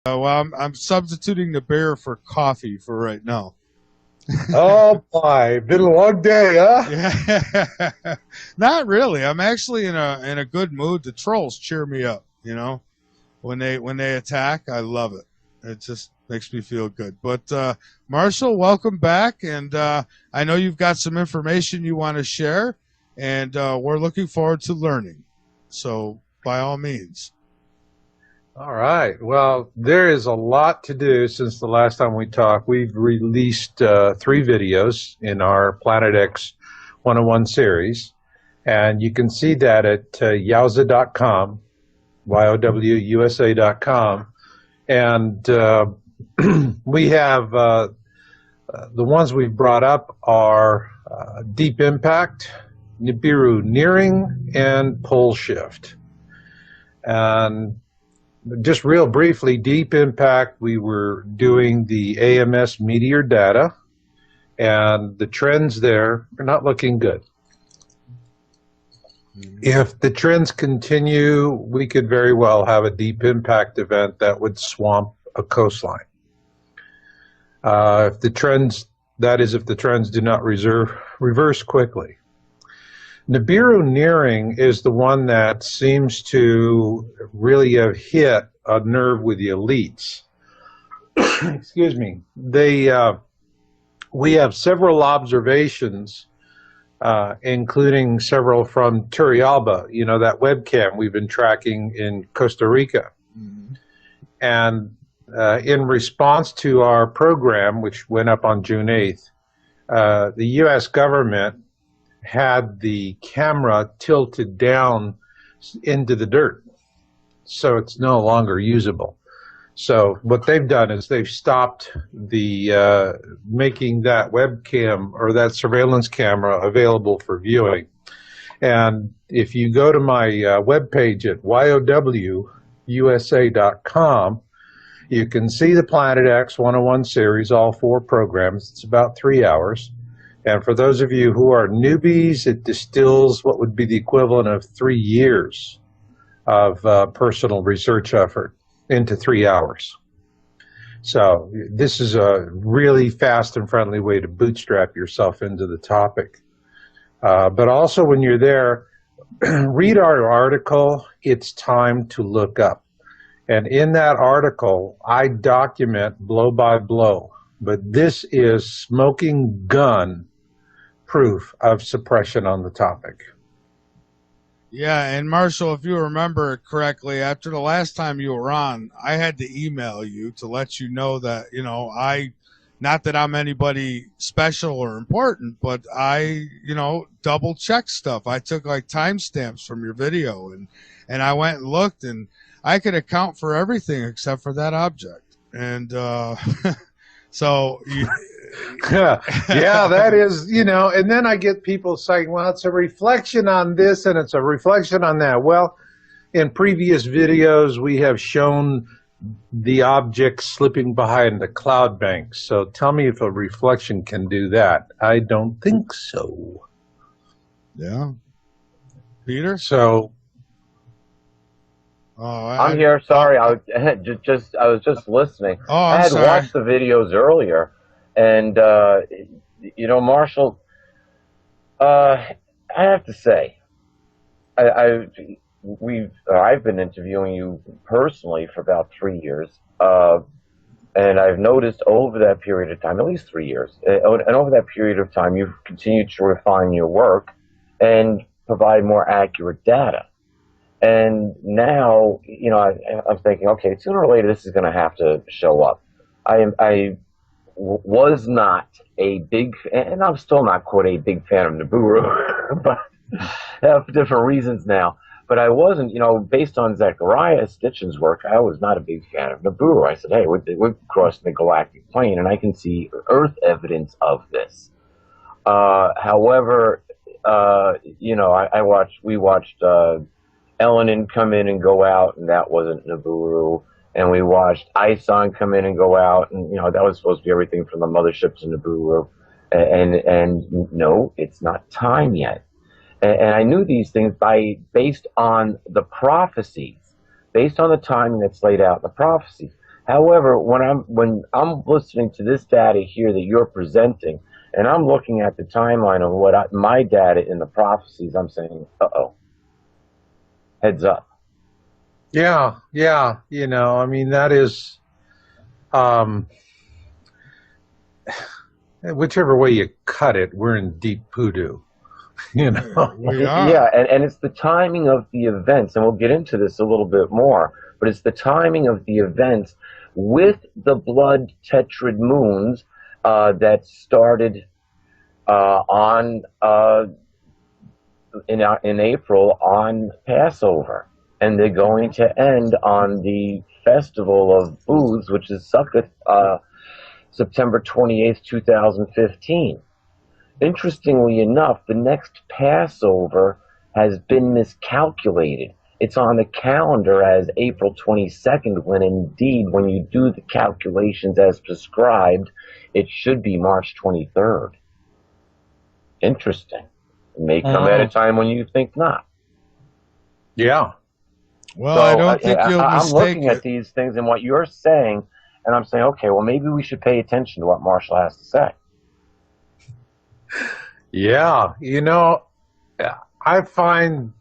Well, I'm substituting the beer for coffee for right now. Oh my, been a long day, huh? Yeah, not really. I'm actually in a good mood. The trolls cheer me up. When they attack, I love it. It just makes me feel good. But Marshall, welcome back, and I know you've got some information you want to share, and we're looking forward to learning. So by all means. All right. Well, there is a lot to do since the last time we talked. We've released 3 videos in our Planet X 101 series, and you can see that at yowza.com, YOWUSA.com. And we have the ones we've brought up are Deep Impact, Nibiru Nearing, and Pole Shift. And just real briefly, Deep Impact, we were doing the AMS meteor data, and the trends there are not looking good. If the trends continue, we could very well have a deep impact event that would swamp a coastline. If the trends do not reverse quickly. Nibiru Nearing is the one that seems to really have hit a nerve with the elites. Excuse me. We have several observations, including several from Turrialba, that webcam we've been tracking in Costa Rica. Mm-hmm. And in response to our program, which went up on June 8th, the U.S. government had the camera tilted down into the dirt, so it's no longer usable. So what they've done is they've stopped the making that webcam or that surveillance camera available for viewing. And if you go to my webpage at YOWUSA.com, you can see the Planet X 101 series, all 4 programs. It's about 3 hours. And for those of you who are newbies, it distills what would be the equivalent of 3 years of personal research effort into 3 hours. So this is a really fast and friendly way to bootstrap yourself into the topic. But also when you're there, read our article, It's Time to Look Up. And in that article, I document blow by blow. But this is smoking gun proof of suppression on the topic. Yeah, and Marshall, if you remember correctly, after the last time you were on, I had to email you to let you know that, not that I'm anybody special or important, but I, double check stuff. I took like timestamps from your video and I went and looked, and I could account for everything except for that object. And so yeah, that is, and then I get people saying, well, it's a reflection on this and it's a reflection on that. Well, in previous videos, we have shown the object slipping behind the cloud banks. So tell me if a reflection can do that. I don't think so. Yeah. Peter? So. I'm here. Sorry, I was just listening. Oh, I had sorry. watched the videos earlier. And, Marshall, I have to say, I've been interviewing you personally for about 3 years, and I've noticed over that period of time, at least 3 years, and over that period of time, you've continued to refine your work and provide more accurate data. And now, I'm thinking, okay, sooner or later, this is going to have to show up. I was not a big, and I'm still not quite a big fan of Nibiru, but for different reasons now. But I wasn't, based on Zechariah Stitchin's work, I was not a big fan of Nibiru. I said, hey, we're crossing the galactic plane, and I can see Earth evidence of this. However, we watched Elenin come in and go out, and that wasn't Nibiru. And we watched Ison come in and go out, and that was supposed to be everything from the mothership to Nibiru. And no, it's not time yet. And I knew these things based on the prophecies, based on the timing that's laid out in the prophecies. However, when I'm listening to this data here that you're presenting, and I'm looking at the timeline of my data in the prophecies, I'm saying, uh-oh, heads up. Yeah, yeah. I mean, that is, um, whichever way you cut it, we're in deep poodoo. We Yeah, are. and it's the timing of the events, and we'll get into this a little bit more, but it's the timing of the events with the blood tetrad moons that started on in April on Passover, and they're going to end on the festival of booths, which is Sukkot, September 28th, 2015. Interestingly enough, the next Passover has been miscalculated. It's on the calendar as April 22nd, when indeed, when you do the calculations as prescribed, it should be March 23rd. Interesting. It may come at a time when you think not. Yeah. Well, I So don't think you'll I'm mistake looking at it. these things and what you're saying, and I'm saying, okay, well, maybe we should pay attention to what Marshall has to say. Yeah. I find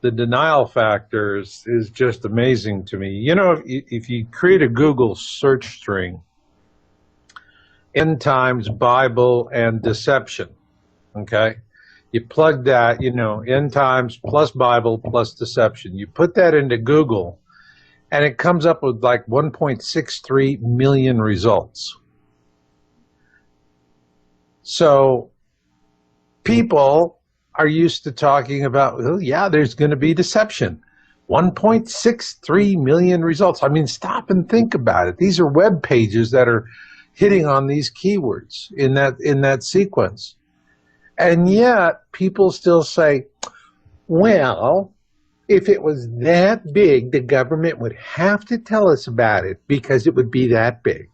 the denial factors is just amazing to me. If you create a Google search string, end times, Bible, and deception, okay? You plug that, end times plus Bible plus deception. You put that into Google, and it comes up with like 1.63 million results. So people are used to talking about, well, yeah, there's going to be deception. 1.63 million results. I mean, stop and think about it. These are web pages that are hitting on these keywords in that sequence. And yet people still say, well, if it was that big, the government would have to tell us about it because it would be that big.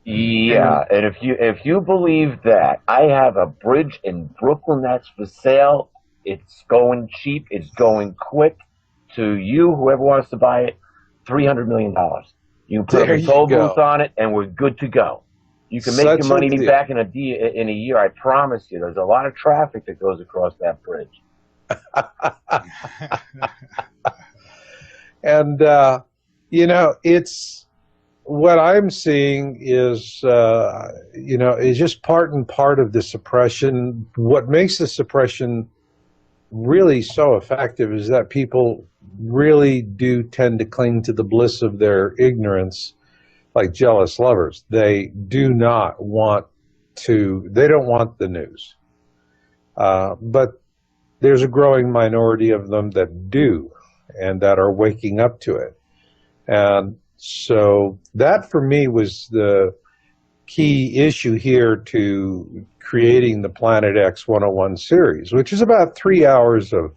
Yeah, and if you believe that, I have a bridge in Brooklyn that's for sale. It's going cheap. It's going quick. To you, whoever wants to buy it, $300 million. You can put There a you toll go. booth on it, and we're good to go. You can make your Such a money deal. back in a year. I promise you. There's a lot of traffic that goes across that bridge. And it's what I'm seeing is is just part and part of the suppression. What makes the suppression really so effective is that people really do tend to cling to the bliss of their ignorance, like jealous lovers. They don't want the news. But there's a growing minority of them that do, and that are waking up to it. And so that for me was the key issue here to creating the Planet X 101 series, which is about 3 hours of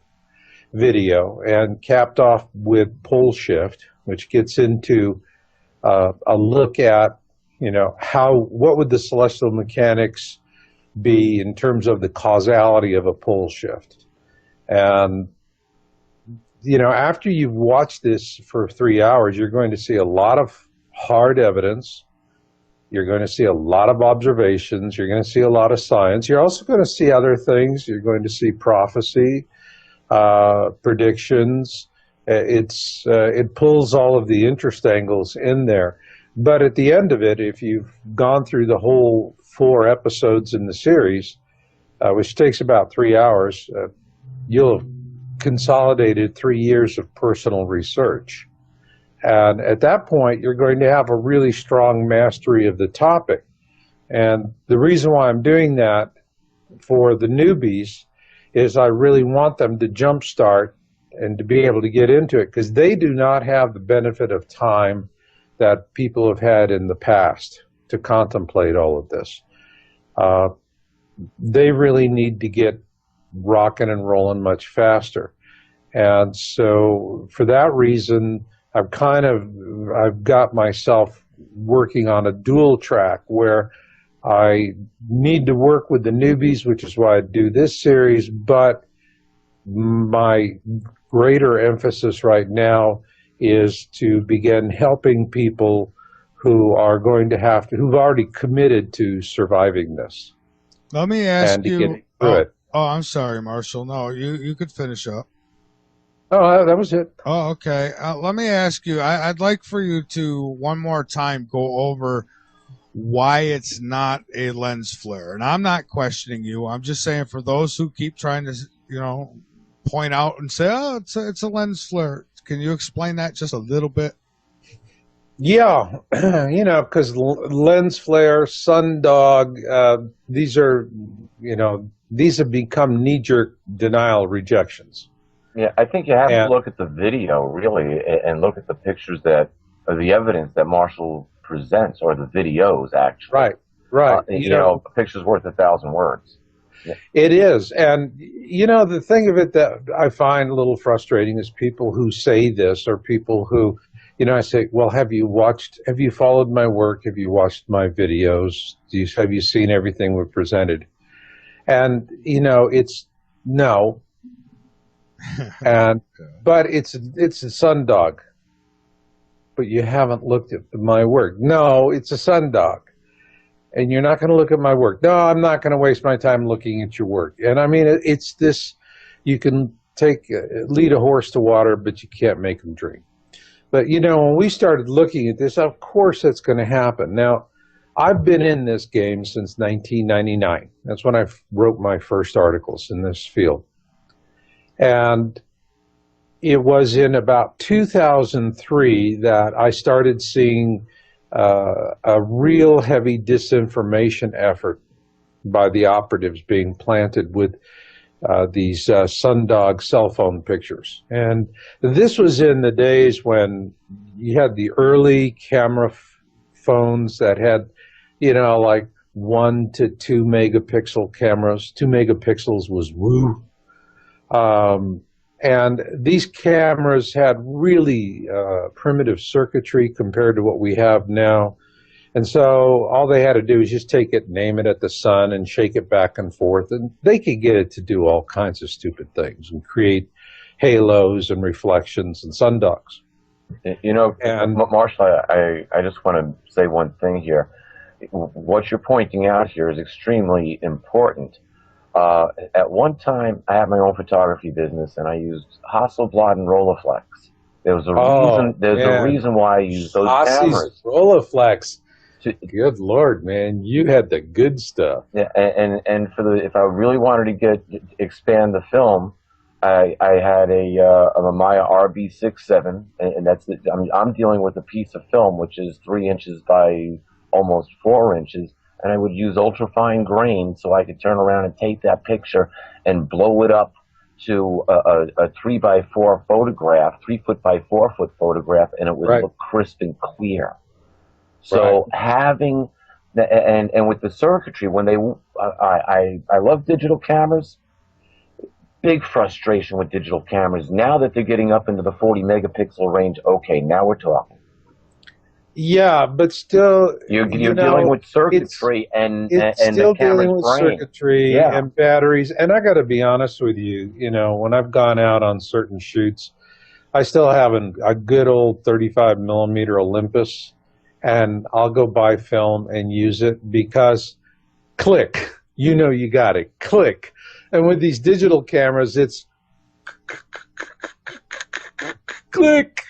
video and capped off with Pole Shift, which gets into a look at, what would the celestial mechanics be in terms of the causality of a pole shift. And after you've watched this for 3 hours, you're going to see a lot of hard evidence. You're going to see a lot of observations. You're going to see a lot of science. You're also going to see other things. You're going to see prophecy, predictions. It pulls all of the interest angles in there. But at the end of it, if you've gone through the whole 4 episodes in the series, which takes about 3 hours, you'll have consolidated 3 years of personal research. And at that point, you're going to have a really strong mastery of the topic. And the reason why I'm doing that for the newbies is I really want them to jumpstart and to be able to get into it, because they do not have the benefit of time that people have had in the past to contemplate all of this. They really need to get rocking and rolling much faster. And so for that reason, I've got myself working on a dual track where I need to work with the newbies, which is why I do this series, but my greater emphasis right now is to begin helping people who are going to have to, who've already committed to surviving this Let me and ask to get you. through Oh, it. I'm sorry, Marshall. No, you could finish up. Oh, that was it. Oh, okay. Let me ask you. I'd like for you to one more time go over why it's not a lens flare. And I'm not questioning you. I'm just saying for those who keep trying to, point out and say, "Oh, it's a lens flare." Can you explain that just a little bit? Yeah, because lens flare, sundog, these have become knee-jerk denial rejections. Yeah, I think you have to And look at the video really, and look at the pictures that, or the evidence that Marshall presents, or the videos actually. right, right. A picture's worth 1,000 words. Yeah. It is. And, the thing of it that I find a little frustrating is people who say this, or people who, I say, well, have you followed my work? Have you watched my videos? Have you seen everything we've presented? And, it's no. But it's a sundog. But you haven't looked at my work. No, it's a sundog. And you're not going to look at my work. No, I'm not going to waste my time looking at your work. And I mean, it's this, you can lead a horse to water, but you can't make him drink. But, when we started looking at this, of course that's going to happen. Now, I've been in this game since 1999. That's when I wrote my first articles in this field. And it was in about 2003 that I started seeing a real heavy disinformation effort by the operatives being planted with these sundog cell phone pictures. And this was in the days when you had the early camera phones that had, like 1 to 2 megapixel cameras. 2 megapixels was woo. And these cameras had really primitive circuitry compared to what we have now. And so all they had to do was just take it, name it at the sun, and shake it back and forth. And they could get it to do all kinds of stupid things and create halos and reflections and sundogs. And Marshall, I just want to say one thing here. What you're pointing out here is extremely important. At one time, I had my own photography business, and I used Hasselblad and Rolleiflex. There's a reason why I used those cameras. Rolleiflex. Good Lord, man, you had the good stuff. Yeah, and if I really wanted to expand the film, I had a Mamiya RB67, and that's it. I'm dealing with a piece of film which is 3 inches by almost 4 inches. And I would use ultrafine grain so I could turn around and take that picture and blow it up to a 3x4 photograph, 3 foot by 4 foot photograph, and it would look crisp and clear. So having and with the circuitry, when I love digital cameras. Big frustration with digital cameras now that they're getting up into the 40 megapixel range. Okay, now we're talking. Yeah, but still, you're dealing with circuitry and still the camera's dealing with brain. Circuitry and batteries. And I got to be honest with you, when I've gone out on certain shoots, I still have a good old 35 millimeter Olympus, and I'll go buy film and use it because click, you got it, click. And with these digital cameras, it's click,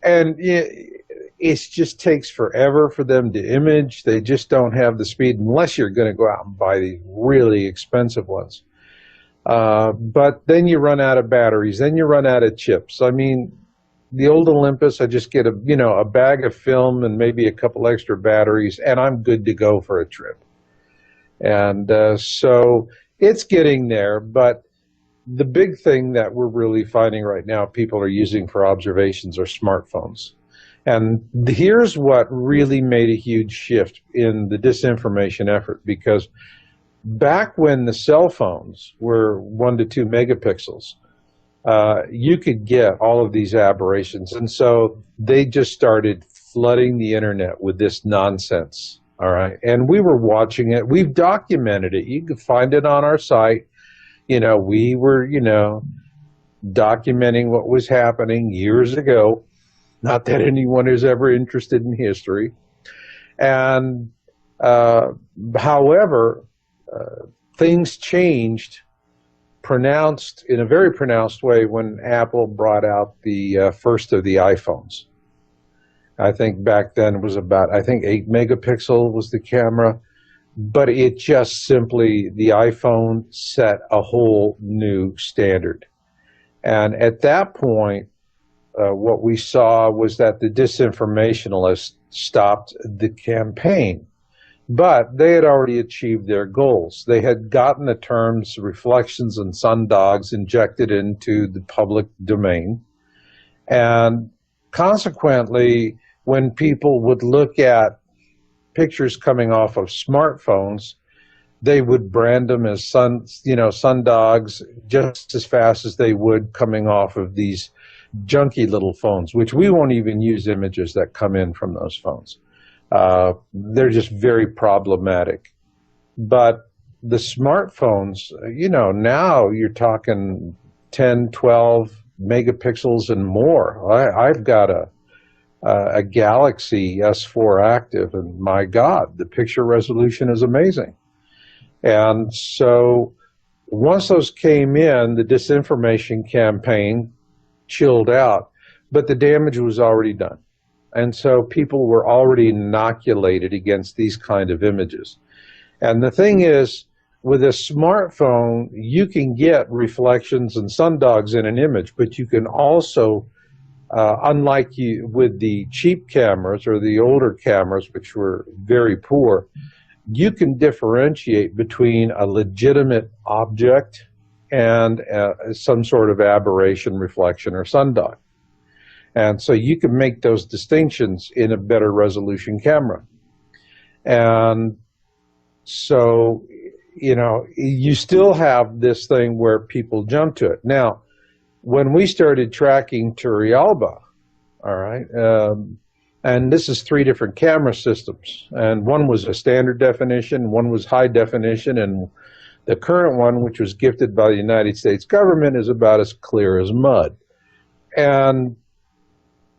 and it just takes forever for them to image. They just don't have the speed unless you're going to go out and buy these really expensive ones. But then you run out of batteries. Then you run out of chips. I mean, the old Olympus, I just get a bag of film and maybe a couple extra batteries, and I'm good to go for a trip. And so it's getting there, but the big thing that we're really finding right now people are using for observations are smartphones. And here's what really made a huge shift in the disinformation effort, because back when the cell phones were 1 to 2 megapixels, you could get all of these aberrations. And so they just started flooding the internet with this nonsense. All right. And we were watching it. We've documented it. You can find it on our site. We were, documenting what was happening years ago. Not that anyone is ever interested in history. And however, things changed pronounced in a very pronounced way when Apple brought out the first of the iPhones. I think back then it was about, I think 8 megapixel was the camera, but it just simply, the iPhone set a whole new standard. And at that point, what we saw was that the disinformationalists stopped the campaign. But they had already achieved their goals. They had gotten the terms reflections and sundogs injected into the public domain. And consequently, when people would look at pictures coming off of smartphones, they would brand them as sundogs just as fast as they would coming off of these junky little phones, which we won't even use images that come in from those phones. They're just very problematic. But the smartphones, now you're talking 10, 12 megapixels and more. I've got a Galaxy S4 active, and my God, the picture resolution is amazing. And so once those came in, the disinformation campaign chilled out, but the damage was already done. And so people were already inoculated against these kind of images. And the thing is, with a smartphone, you can get reflections and sundogs in an image, but you can also, unlike with the cheap cameras or the older cameras, which were very poor, you can differentiate between a legitimate object and some sort of aberration, reflection, or sundog. And so you can make those distinctions in a better resolution camera. And so, you still have this thing where people jump to it. Now, when we started tracking Turrialba, all right, and this is 3 different camera systems, and one was a standard definition, one was high definition, and the current one, which was gifted by the United States government, is about as clear as mud. And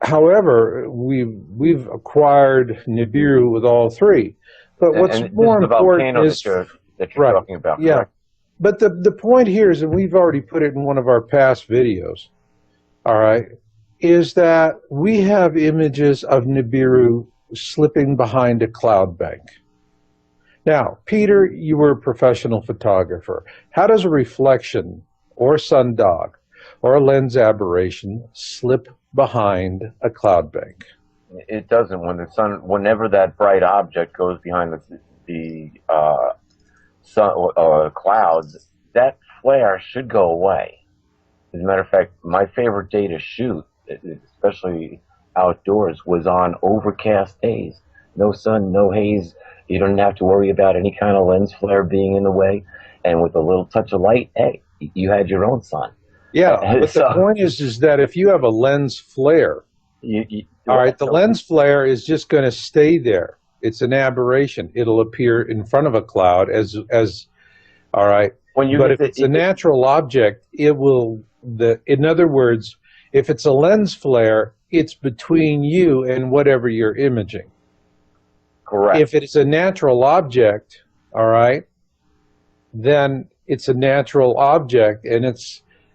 however, we've acquired Nibiru with all 3. But what's and more important is that you're right, talking about. yeah. Correct? But the point here is, and we've already put it in one of our past videos, all right, is that we have images of Nibiru slipping behind a cloud bank. Now, Peter, you were a professional photographer. How does a reflection or sundog or a lens aberration slip behind a cloud bank? It doesn't. Whenever that bright object goes behind the clouds, that flare should go away. As a matter of fact, my favorite day to shoot, especially outdoors, was on overcast days. No sun, no haze. You don't have to worry about any kind of lens flare being in the way. And with a little touch of light, hey, you had your own sun. Yeah, but the point is that if you have a lens flare, all right, the lens flare is just going to stay there. It's an aberration. It'll appear in front of a cloud as all right. But if it's a natural object, it will. In other words, if it's a lens flare, it's between you and whatever you're imaging. Correct. If it's a natural object, all right, then it's a natural object, and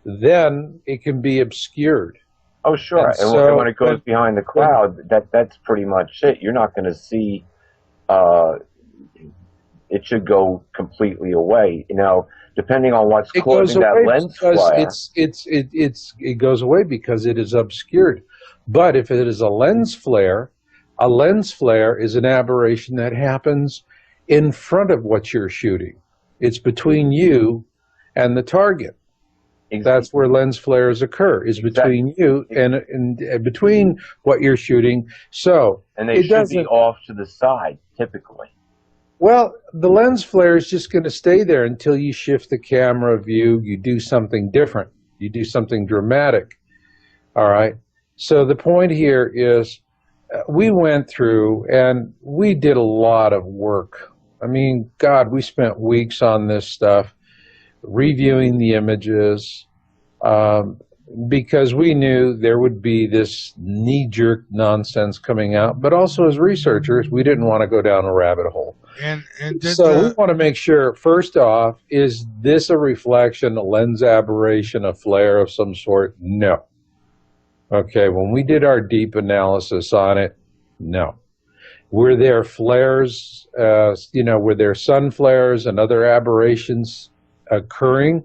then it can be obscured. Oh, sure. And when it goes behind the cloud, that's pretty much it. You're not going to see. It should go completely away. Depending on what's causing that lens flare. It goes away because it is obscured. But if it is a lens flare is an aberration that happens in front of what you're shooting. It's between you and the target. Exactly. That's where lens flares occur, is between you and between what you're shooting. And they should be off to the side, typically. Well, the lens flare is just going to stay there until you shift the camera view, you do something different, you do something dramatic. All right? So the point here is we went through and we did a lot of work. I mean, God, we spent weeks on this stuff, reviewing the images, because we knew there would be this knee-jerk nonsense coming out, but also as researchers, we didn't want to go down a rabbit hole. And did So we want to make sure, first off, is this a reflection, a lens aberration, a flare of some sort? No. Okay, when we did our deep analysis on it, no. Were there flares, were there sun flares and other aberrations occurring?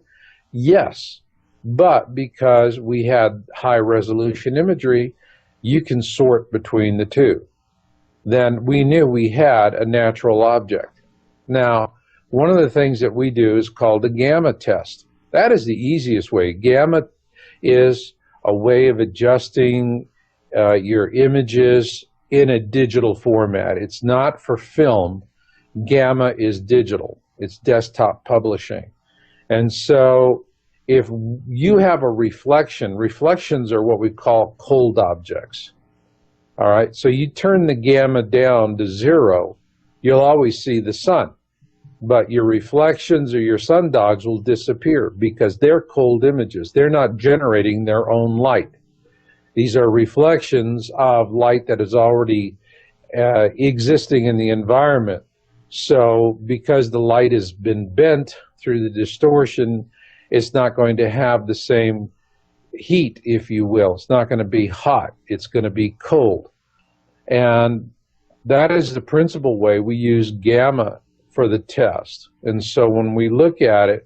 Yes. But because we had high resolution imagery, you can sort between the two. Then we knew we had a natural object. Now, one of the things that we do is called a gamma test. That is the easiest way. Gamma is a way of adjusting your images in a digital format. It's not for film. Gamma is digital. It's desktop publishing. And so if you have a reflection, reflections are what we call cold objects. All right, so you turn the gamma down to 0, you'll always see the sun. But your reflections or your sundogs will disappear because they're cold images. They're not generating their own light. These are reflections of light that is already existing in the environment. So because the light has been bent through the distortion, it's not going to have the same heat, if you will. It's not going to be hot. It's going to be cold. And that is the principal way we use gamma for the test. And so when we look at it,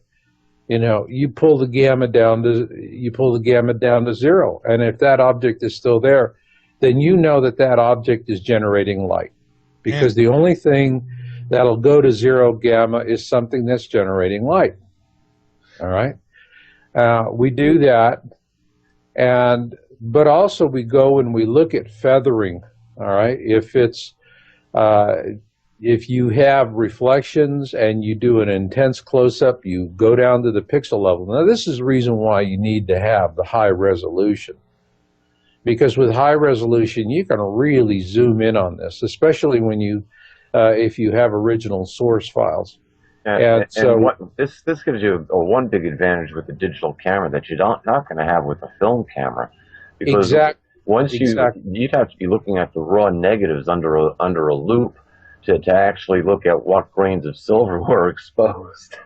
you pull the gamma down to 0. And if that object is still there, then you know that that object is generating light. Because the only thing that'll go to 0 gamma is something that's generating light. All right, we do that, but also we go and we look at feathering. All right, if you have reflections and you do an intense close-up, you go down to the pixel level. Now, this is the reason why you need to have the high resolution, because with high resolution you can really zoom in on this, especially when if you have original source files. This gives you one big advantage with the digital camera that you're not going to have with a film camera, because you'd have to be looking at the raw negatives under a loupe to actually look at what grains of silver were exposed.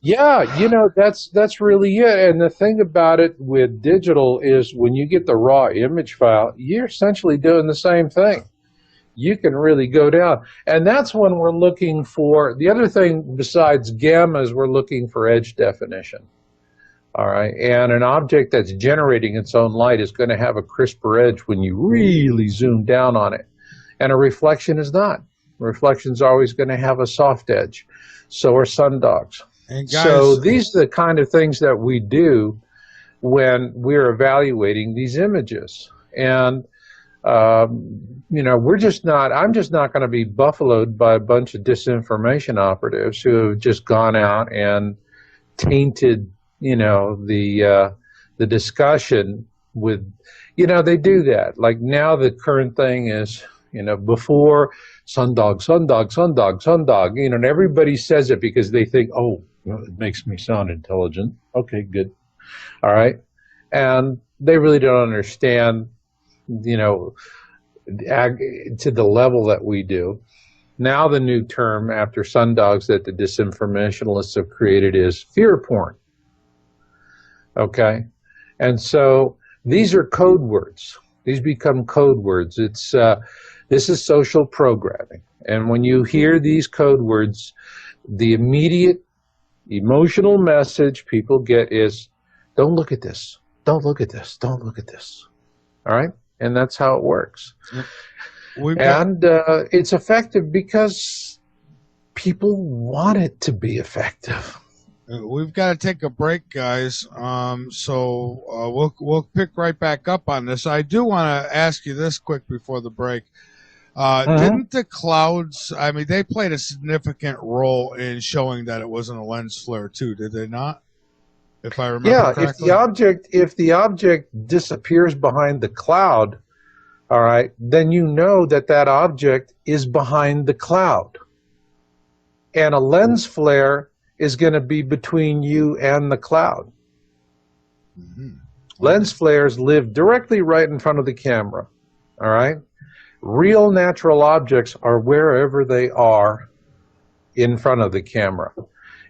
Yeah, that's really it. And the thing about it with digital is when you get the raw image file, you're essentially doing the same thing. You can really go down. And that's when we're looking for, the other thing besides gamma is we're looking for edge definition. All right, and an object that's generating its own light is going to have a crisper edge when you really zoom down on it. And a reflection is not. A reflection's always going to have a soft edge. So are sundogs. And guys, so these are the kind of things that we do when we're evaluating these images. And I'm just not going to be buffaloed by a bunch of disinformation operatives who have just gone out and tainted, the discussion with, they do that. Like now the current thing is, before sundog, and everybody says it because they think, oh, it makes me sound intelligent. Okay, good. All right. And they really don't understand, to the level that we do. Now the new term after sundogs that the disinformationalists have created is fear porn. Okay? And so these are code words. These become code words. This is social programming. And when you hear these code words, the immediate emotional message people get is, don't look at this. Don't look at this. Don't look at this. All right? And that's how it works. It's effective because people want it to be effective. We've got to take a break, guys. So we'll pick right back up on this. I do want to ask you this quick before the break. Didn't the clouds, they played a significant role in showing that it wasn't a lens flare too, did they not? If I remember correctly. If the object disappears behind the cloud, all right, then you know that object is behind the cloud. And a lens flare is going to be between you and the cloud. Mm-hmm. Lens flares live directly right in front of the camera. All right? Real natural objects are wherever they are in front of the camera.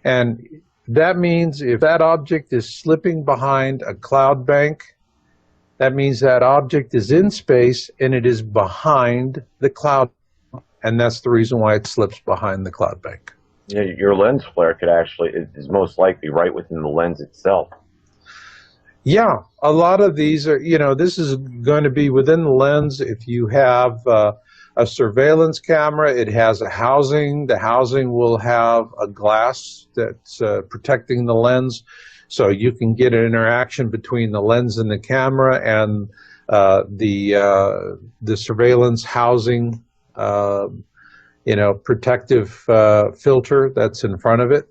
And that means if that object is slipping behind a cloud bank, that means that object is in space and it is behind the cloud. And that's the reason why it slips behind the cloud bank. Yeah, your lens flare could actually is most likely right within the lens itself. Yeah, a lot of these are, this is going to be within the lens. If you have a surveillance camera, it has a housing. The housing will have a glass that's protecting the lens, so you can get an interaction between the lens and the camera and the surveillance housing, protective filter that's in front of it.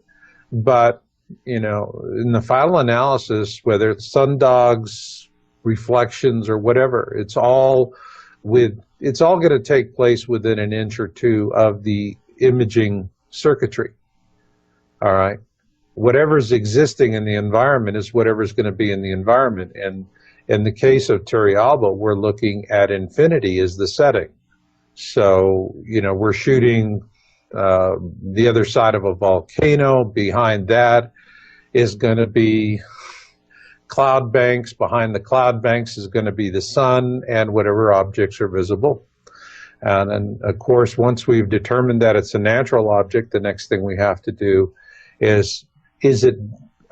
But in the final analysis, whether it's sundogs, reflections, or whatever, it's all going to take place within an inch or two of the imaging circuitry. All right. Whatever's existing in the environment is whatever's going to be in the environment. And in the case of Turrialba, we're looking at infinity as the setting. So, we're shooting the other side of a volcano. Behind that is going to be cloud banks. Behind the cloud banks is going to be the sun and whatever objects are visible. And then, of course, once we've determined that it's a natural object, the next thing we have to do is it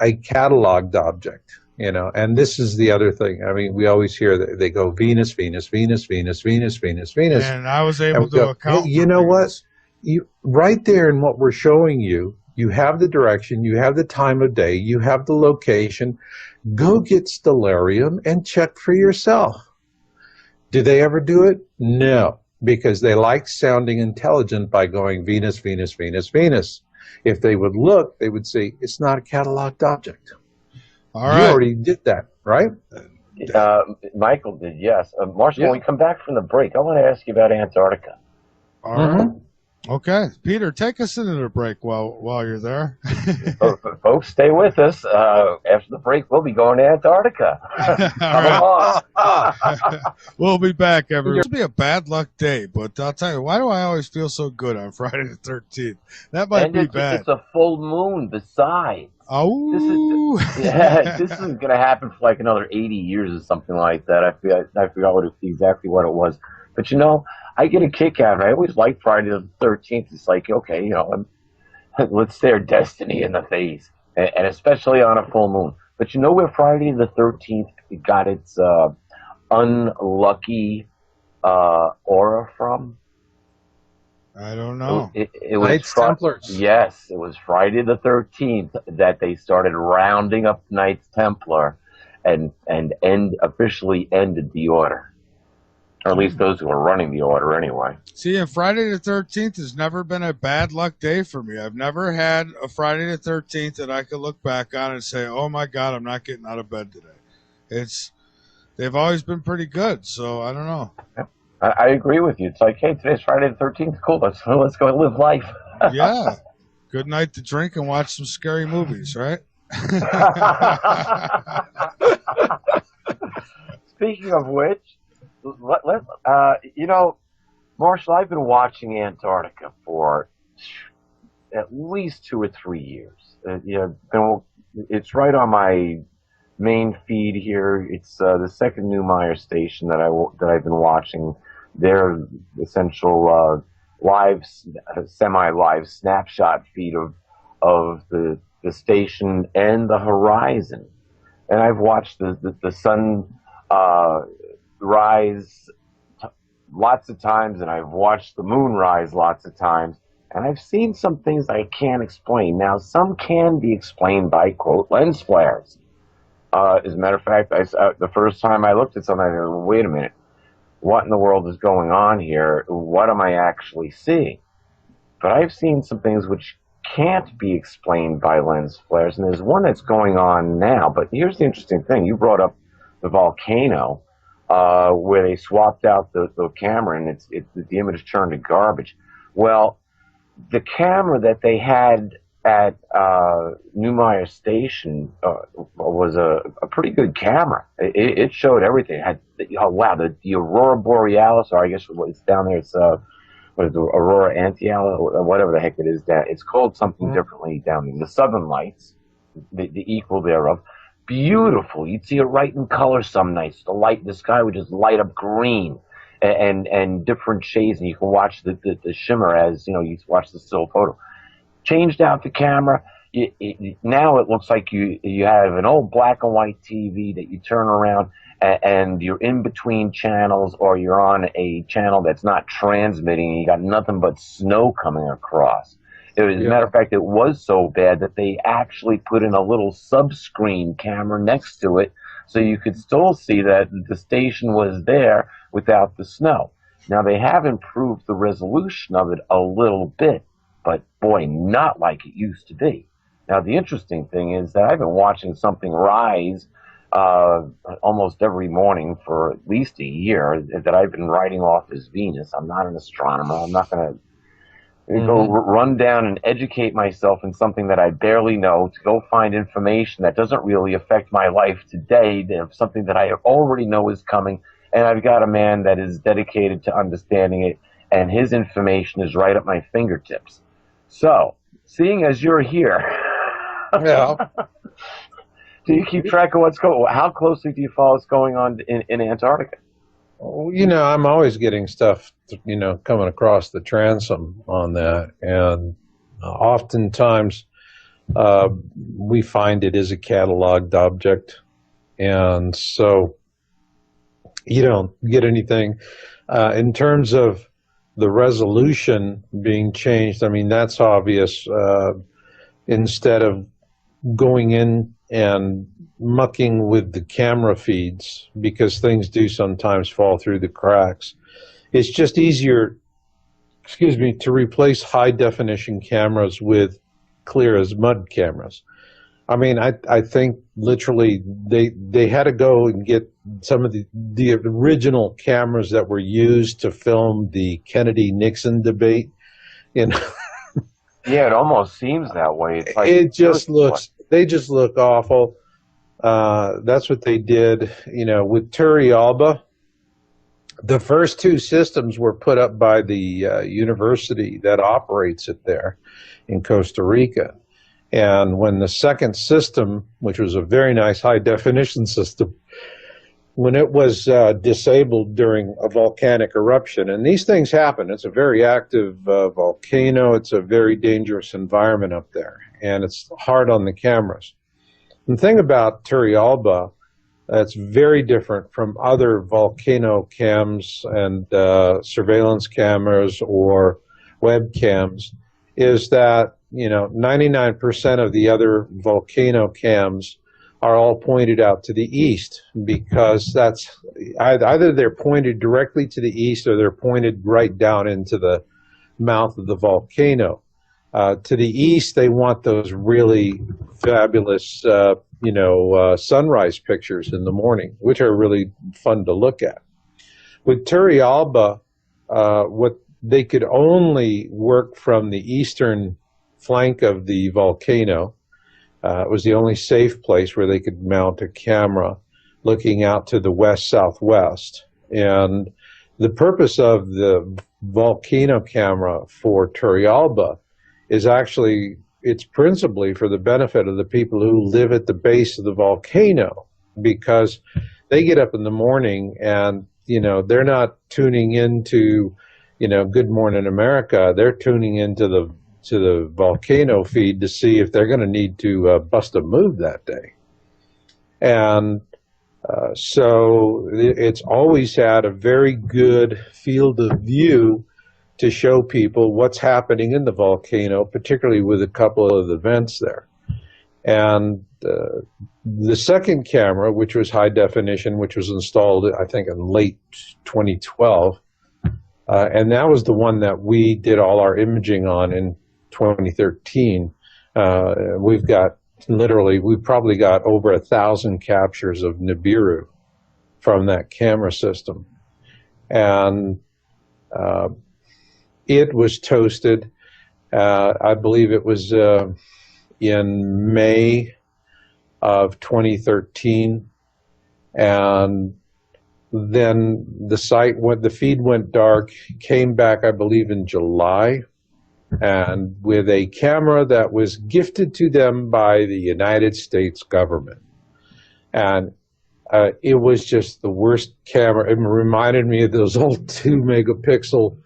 a cataloged object? And this is the other thing. I mean, we always hear that they go Venus, Venus, Venus, Venus, Venus, Venus, Venus. And I was able to account. Hey, you know what? Right there in what we're showing you, you have the direction, you have the time of day, you have the location. Go get Stellarium and check for yourself. Do they ever do it? No, because they like sounding intelligent by going Venus, Venus, Venus, Venus. If they would look, they would see it's not a cataloged object. All right. You already did that, right? Michael did, yes. Marshall, Yeah. when we come back from the break, I want to ask you about Antarctica. All right. Okay, Peter, take us into the break while you're there. Folks, stay with us. After the break, we'll be going to Antarctica. We'll be back, everyone. This will be a bad luck day, but I'll tell you, why do I always feel so good on Friday the 13th? That might be bad. It's a full moon besides. Oh, this isn't going to happen for like another 80 years or something like that. I forgot exactly what it was. But I get a kick out of it. I always like Friday the 13th. It's like, okay, let's stare destiny in the face, and especially on a full moon. But where Friday the 13th got its unlucky aura from? I don't know. It was Knights Templars. Yes, it was Friday the 13th that they started rounding up Knights Templar and officially ended the order. Or at least those who are running the order anyway. See, and Friday the 13th has never been a bad luck day for me. I've never had a Friday the 13th that I could look back on and say, oh my God, I'm not getting out of bed today. They've always been pretty good, so I don't know. I agree with you. It's like, hey, today's Friday the 13th. Cool, let's go live life. Yeah. Good night to drink and watch some scary movies, right? Speaking of which, Marshall, I've been watching Antarctica for at least 2 or 3 years. It's right on my main feed here. It's the second Newmeyer station that I've been watching. Their essential semi-live snapshot feed of the station and the horizon. And I've watched the sun rise lots of times, and I've watched the moon rise lots of times, and I've seen some things I can't explain. Now, some can be explained by, quote, lens flares. As a matter of fact, the first time I looked at something, I said, wait a minute, what in the world is going on here? What am I actually seeing? But I've seen some things which can't be explained by lens flares, and there's one that's going on now. But here's the interesting thing. You brought up the volcano, where they swapped out the camera, and the image turned to garbage. Well, the camera that they had at Newmeyer Station was a pretty good camera. It showed everything. It had, oh wow, the Aurora Borealis, or I guess what's down there, it's what is it, Aurora Antiala, or whatever the heck it is. That it's called something differently down there. The Southern Lights, the equal thereof. Beautiful. You'd see it right in color some nights. The sky would just light up green and different shades, and you can watch the shimmer as you watch the still photo. Changed out the camera. Now it looks like you have an old black and white TV that you turn around and you're in between channels, or you're on a channel that's not transmitting and you got nothing but snow coming across. As a matter of fact, it was so bad that they actually put in a little sub-screen camera next to it so you could still see that the station was there without the snow. Now, they have improved the resolution of it a little bit, but boy, not like it used to be. Now, the interesting thing is that I've been watching something rise almost every morning for at least a year that I've been writing off as Venus. I'm not an astronomer. I'm not going to go run down and educate myself in something that I barely know, to go find information that doesn't really affect my life today, something that I already know is coming, and I've got a man that is dedicated to understanding it, and his information is right at my fingertips. So, seeing as you're here, Yeah. do you keep track of what's going on? How closely do you follow what's going on in Antarctica? I'm always getting stuff, coming across the transom on that. And oftentimes we find it is a cataloged object. And so you don't get anything. In terms of the resolution being changed, I mean, that's obvious. Instead of going in and mucking with the camera feeds, because things do sometimes fall through the cracks, it's just easier, to replace high definition cameras with clear as mud cameras. I mean, I think literally they had to go and get some of the original cameras that were used to film the Kennedy-Nixon debate. Yeah, it almost seems that way. It's like, they just look awful. That's what they did, with Turrialba. The first two systems were put up by the university that operates it there in Costa Rica. And when the second system, which was a very nice high-definition system, when it was disabled during a volcanic eruption, and these things happen, it's a very active volcano, it's a very dangerous environment up there, and it's hard on the cameras. The thing about Turrialba that's very different from other volcano cams and surveillance cameras or webcams is that 99% of the other volcano cams are all pointed out to the east, because that's either they're pointed directly to the east or they're pointed right down into the mouth of the volcano. To the east, they want those really fabulous, sunrise pictures in the morning, which are really fun to look at. With Turrialba, what they could only work from the eastern flank of the volcano. It was the only safe place where they could mount a camera looking out to the west-southwest. And the purpose of the volcano camera for Turrialba is actually, it's principally for the benefit of the people who live at the base of the volcano, because they get up in the morning and, they're not tuning into, Good Morning America. They're tuning into the volcano feed to see if they're going to need to bust a move that day. And so it's always had a very good field of view to show people what's happening in the volcano, particularly with a couple of the vents there. And the second camera, which was high definition, which was installed, I think, in late 2012, and that was the one that we did all our imaging on in 2013. We've probably got over 1,000 captures of Nibiru from that camera system. And it was toasted, I believe it was in May of 2013, and then the feed went dark, came back, I believe, in July, and with a camera that was gifted to them by the United States government. And it was just the worst camera. It reminded me of those old 2-megapixel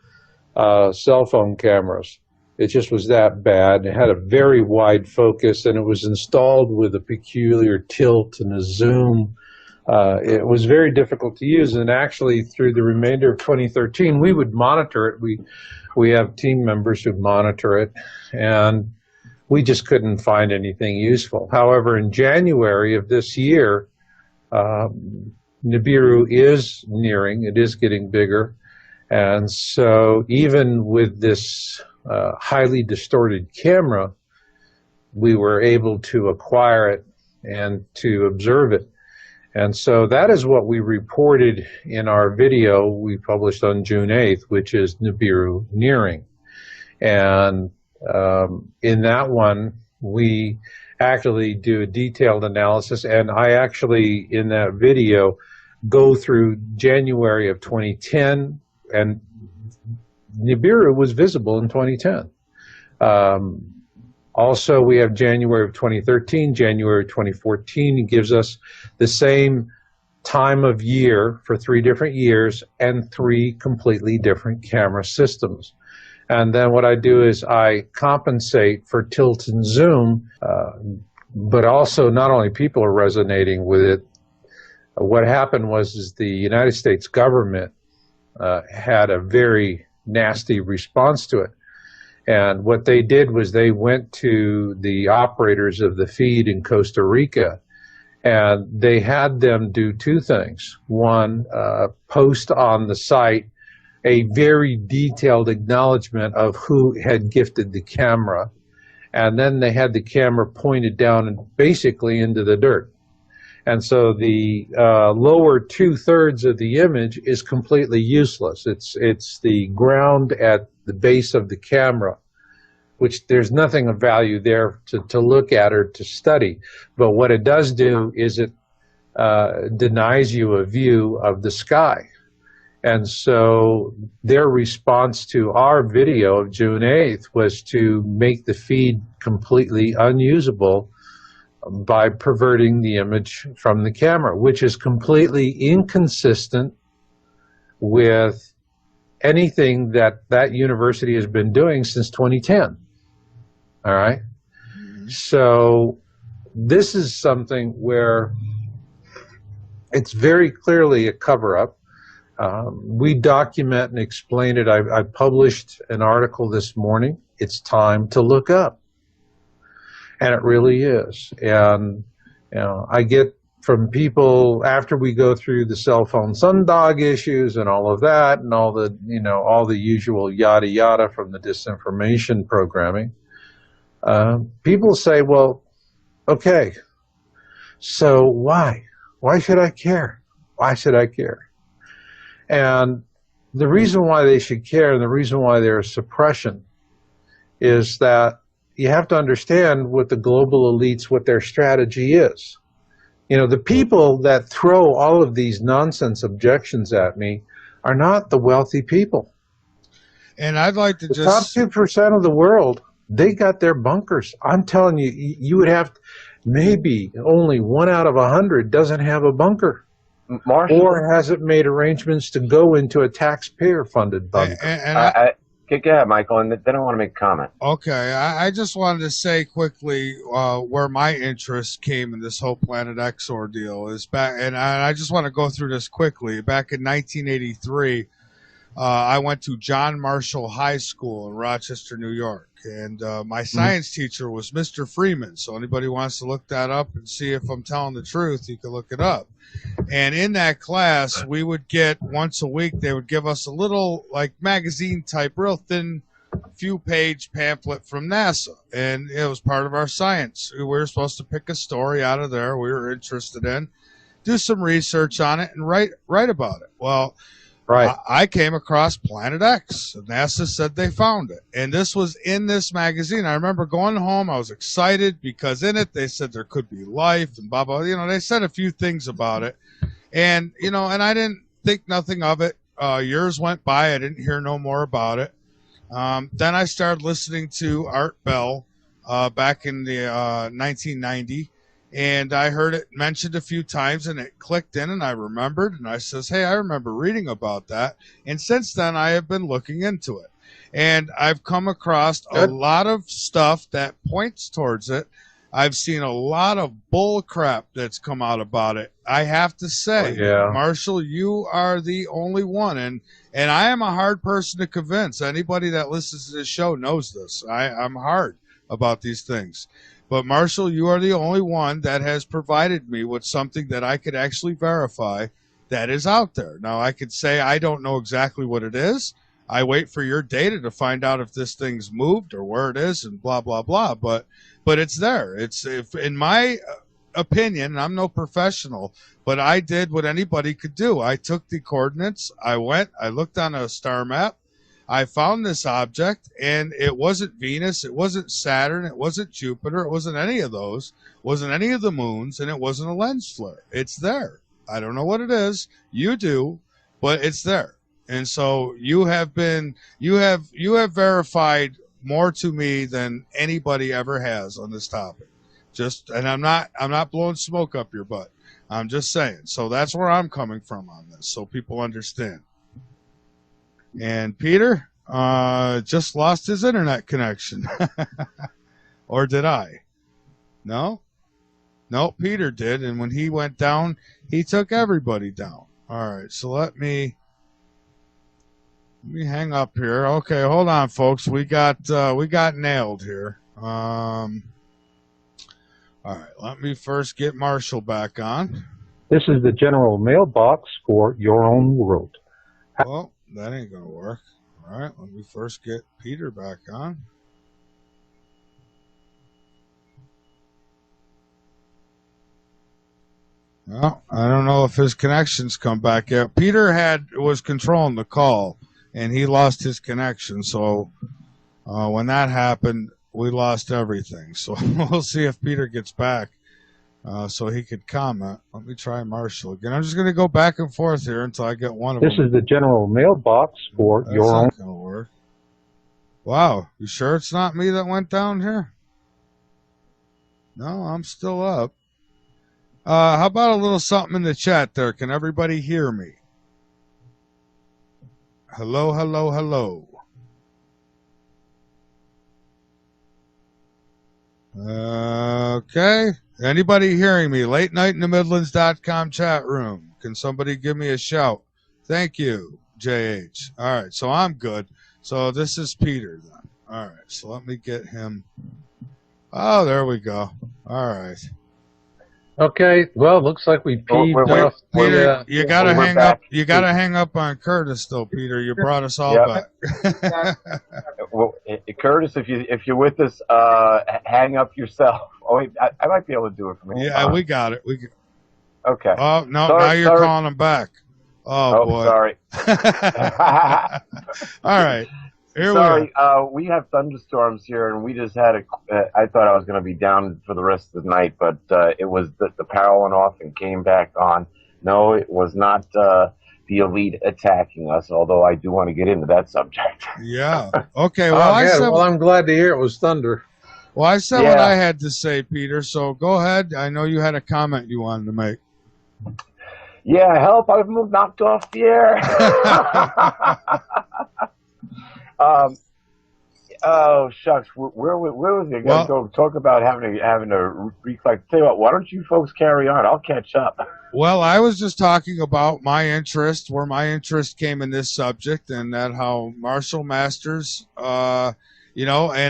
cell phone cameras. It just was that bad. It had a very wide focus, and it was installed with a peculiar tilt and a zoom. It was very difficult to use, and actually through the remainder of 2013, we would monitor it. We have team members who monitor it, and we just couldn't find anything useful. However, in January of this year, Nibiru is nearing, it is getting bigger, and so even with this highly distorted camera, we were able to acquire it and to observe it. And so that is what we reported in our video we published on June 8th, which is Nibiru nearing. And in that one, we actually do a detailed analysis, and I actually, in that video, go through January of 2010, and Nibiru was visible in 2010. Also, we have January of 2013, January of 2014. It gives us the same time of year for 3 different years and 3 completely different camera systems. And then what I do is I compensate for tilt and zoom, but also not only people are resonating with it. What happened was the United States government had a very nasty response to it. And what they did was they went to the operators of the feed in Costa Rica, and they had them do 2 things. One, post on the site a very detailed acknowledgement of who had gifted the camera, and then they had the camera pointed down and basically into the dirt. And so the lower 2/3 of the image is completely useless. It's the ground at the base of the camera, which there's nothing of value there to look at or to study. But what it does do is it denies you a view of the sky. And so their response to our video of June 8th was to make the feed completely unusable by perverting the image from the camera, which is completely inconsistent with anything that that university has been doing since 2010. All right? So this is something where it's very clearly a cover-up. We document and explain it. I published an article this morning. It's time to look up. And it really is. And you know, I get from people after we go through the cell phone sundog issues and all of that and all the, you know, all the usual yada yada from the disinformation programming, people say, well, okay, so why? Why should I care? Why should I care? And the reason why they should care and the reason why there's suppression is that you have to understand what the global elites, what their strategy is. You know, the people that throw all of these nonsense objections at me are not the wealthy people. And I'd like to the top 2% of the world, they got their bunkers. I'm telling you, you would have maybe only 1 out of 100 doesn't have a bunker. Marshall, or hasn't made arrangements to go into a taxpayer-funded bunker. Go ahead, Michael, and then I want to make a comment. Okay, I just wanted to say quickly where my interest came in this whole Planet X ordeal is back, and I just want to go through this quickly. Back in 1983, I went to John Marshall High School in Rochester, New York, and my science teacher was Mr. Freeman. So anybody wants to look that up and see if I'm telling the truth, you can look it up. And in that class, we would get once a week, they would give us a little like magazine type, real thin, few page pamphlet from NASA. And it was part of our science. We were supposed to pick a story out of there we were interested in, do some research on it, and write about it. Well, Right. I came across Planet X. NASA said they found it. And this was in this magazine. I remember going home. I was excited because in it they said there could be life and blah, blah. You know, they said a few things about it. And, you know, and I didn't think nothing of it. Years went by. I didn't hear no more about it. Then I started listening to Art Bell back in the 1990. And I heard it mentioned a few times and it clicked in and I remembered and I says, hey, I remember reading about that. And since then I have been looking into it and I've come across a lot of stuff that points towards it. I've seen a lot of bull crap that's come out about it. I have to say, Marshall, you are the only one. And I am a hard person to convince. Anybody that listens to this show knows this. I'm hard about these things. But Marshall, you are the only one that has provided me with something that I could actually verify that is out there. Now, I could say I don't know exactly what it is. I wait for your data to find out if this thing's moved or where it is and blah, blah, blah. But it's there. It's, if in my opinion, I'm no professional, but I did what anybody could do. I took the coordinates. I looked on a star map. I found this object, and it wasn't Venus, it wasn't Saturn, it wasn't Jupiter, it wasn't any of those, wasn't any of the moons, and it wasn't a lens flare. It's there. I don't know what it is. You do, but it's there. And so you have verified more to me than anybody ever has on this topic. And I'm not blowing smoke up your butt. I'm just saying. So that's where I'm coming from on this, so people understand. And Peter just lost his internet connection. Or did I? No, Peter did. And when he went down, he took everybody down. All right, so let me hang up here. Okay, hold on, folks. We got nailed here. All right, let me first get Marshall back on. This is the general mailbox for your own world. Well, that ain't gonna work. All right, let me first get Peter back on. Well, I don't know if his connection's come back yet. Peter was controlling the call, and he lost his connection. So when that happened, we lost everything. So we'll see if Peter gets back so he could comment. Let me try Marshall again. I'm just going to go back and forth here until I get one of them. This is the general mailbox for your own. That's not going to work. Wow. You sure it's not me that went down here? No, I'm still up. How about a little something in the chat there? Can everybody hear me? Hello, hello, hello. Okay. Anybody hearing me? LateNightInTheMidlands.com chat room. Can somebody give me a shout? Thank you, JH. All right, so I'm good. So this is Peter then. All right, so let me get him. Oh, there we go. All right. Okay, well, looks like we peeved off. Peter, you gotta hang up. You gotta hang up on Curtis, though, Peter. You brought us all back. Well, Curtis, if you're with us, hang up yourself. Oh, wait, I might be able to do it from here. Yeah, we got it. Okay. Oh no, now you're calling him back. Oh boy. Sorry. All right. Sorry, we have thunderstorms here, and we just had I thought I was going to be down for the rest of the night, but it was the power went off and came back on. No, it was not the elite attacking us, although I do want to get into that subject. Yeah. Okay. Well, I'm glad to hear it was thunder. Well, I said what I had to say, Peter, so go ahead. I know you had a comment you wanted to make. Yeah, help, I've been knocked off the air. Oh shucks, where was it? Well, go talk about having to reflect. Tell you what, why don't you folks carry on? I'll catch up. Well, I was just talking about my interest, where my interest came in this subject, and that how Marshall Masters, and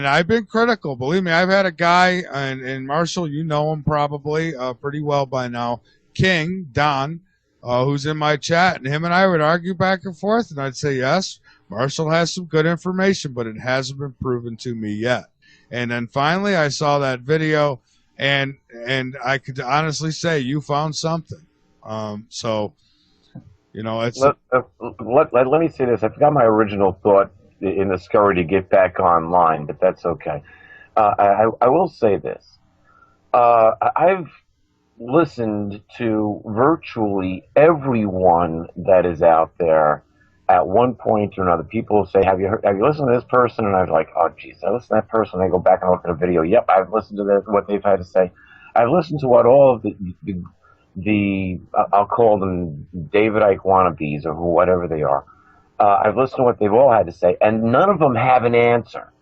I've been critical. Believe me, I've had a guy, and Marshall, you know him probably pretty well by now, King Don, who's in my chat, and him and I would argue back and forth, and I'd say yes. Marshall has some good information, but it hasn't been proven to me yet. And then finally I saw that video, and I could honestly say you found something. So, It's let me say this. I forgot my original thought in the scurry to get back online, but that's okay. I will say this. I've listened to virtually everyone that is out there at one point or another. People say, have you listened to this person? And I was like, oh, geez, I listened to that person. They go back and look at a video. Yep, I've listened to what they've had to say. I've listened to what all of the I'll call them David Icke wannabes or whatever they are. I've listened to what they've all had to say, and none of them have an answer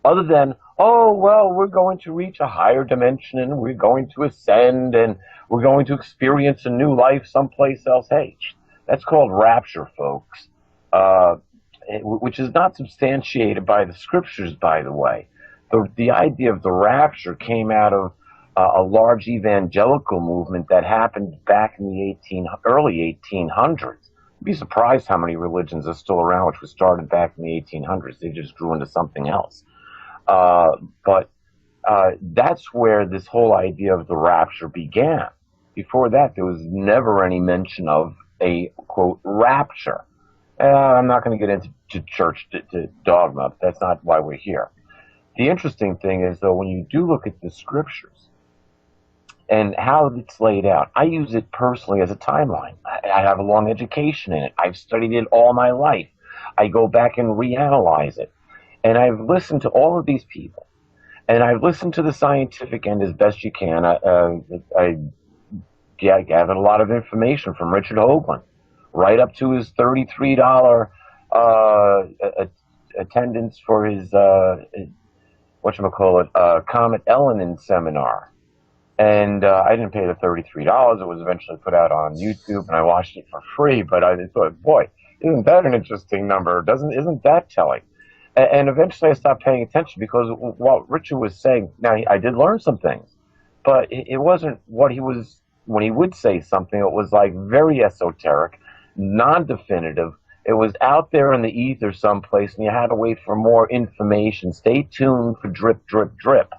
other than, oh, well, we're going to reach a higher dimension and we're going to ascend and we're going to experience a new life someplace else. Hey, that's called rapture, folks, which is not substantiated by the scriptures, by the way. The idea of the rapture came out of a large evangelical movement that happened back in the early 1800s. You'd be surprised how many religions are still around, which was started back in the 1800s. They just grew into something else. But that's where this whole idea of the rapture began. Before that, there was never any mention of a, quote, rapture. I'm not going to get into church to dogma, but that's not why we're here. The interesting thing is, though, when you do look at the scriptures and how it's laid out, I use it personally as a timeline. I have a long education in it. I've studied it all my life. I go back and reanalyze it. And I've listened to all of these people. And I've listened to the scientific end as best you can. I gathered a lot of information from Richard Hoagland, right up to his $33 attendance for his Comet Elenin seminar. And I didn't pay the $33. It was eventually put out on YouTube, and I watched it for free. But I thought, boy, isn't that an interesting number? Isn't that telling? And eventually I stopped paying attention because what Richard was saying, now I did learn some things, but it wasn't what he was, when he would say something, it was like very esoteric, non-definitive. It was out there in the ether someplace, and you had to wait for more information. Stay tuned for drip, drip, drip.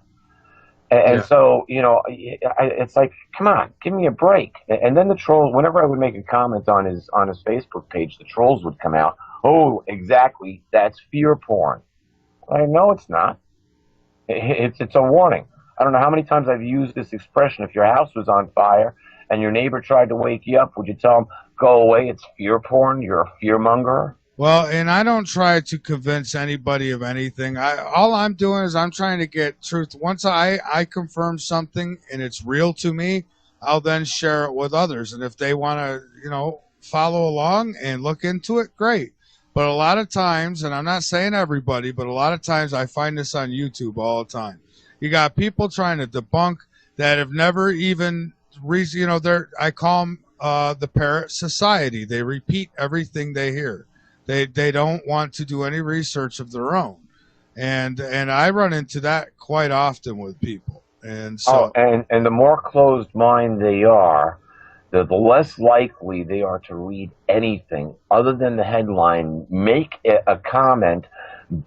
And so, it's like, come on, give me a break. And then the trolls, whenever I would make a comment on his Facebook page, the trolls would come out. Oh, exactly, that's fear porn. I know it's not. It's a warning. I don't know how many times I've used this expression. If your house was on fire and your neighbor tried to wake you up, would you tell him, go away, it's fear porn, you're a fear monger? Well, and I don't try to convince anybody of anything. All I'm doing is I'm trying to get truth. Once I confirm something and it's real to me, I'll then share it with others. And if they want to, follow along and look into it, great. But a lot of times, and I'm not saying everybody, but a lot of times I find this on YouTube all the time. You got people trying to debunk that have never even I call them the parrot society. They repeat everything they hear. They don't want to do any research of their own, and I run into that quite often with people. And so, and the more closed mind they are, the less likely they are to read anything other than the headline, make a comment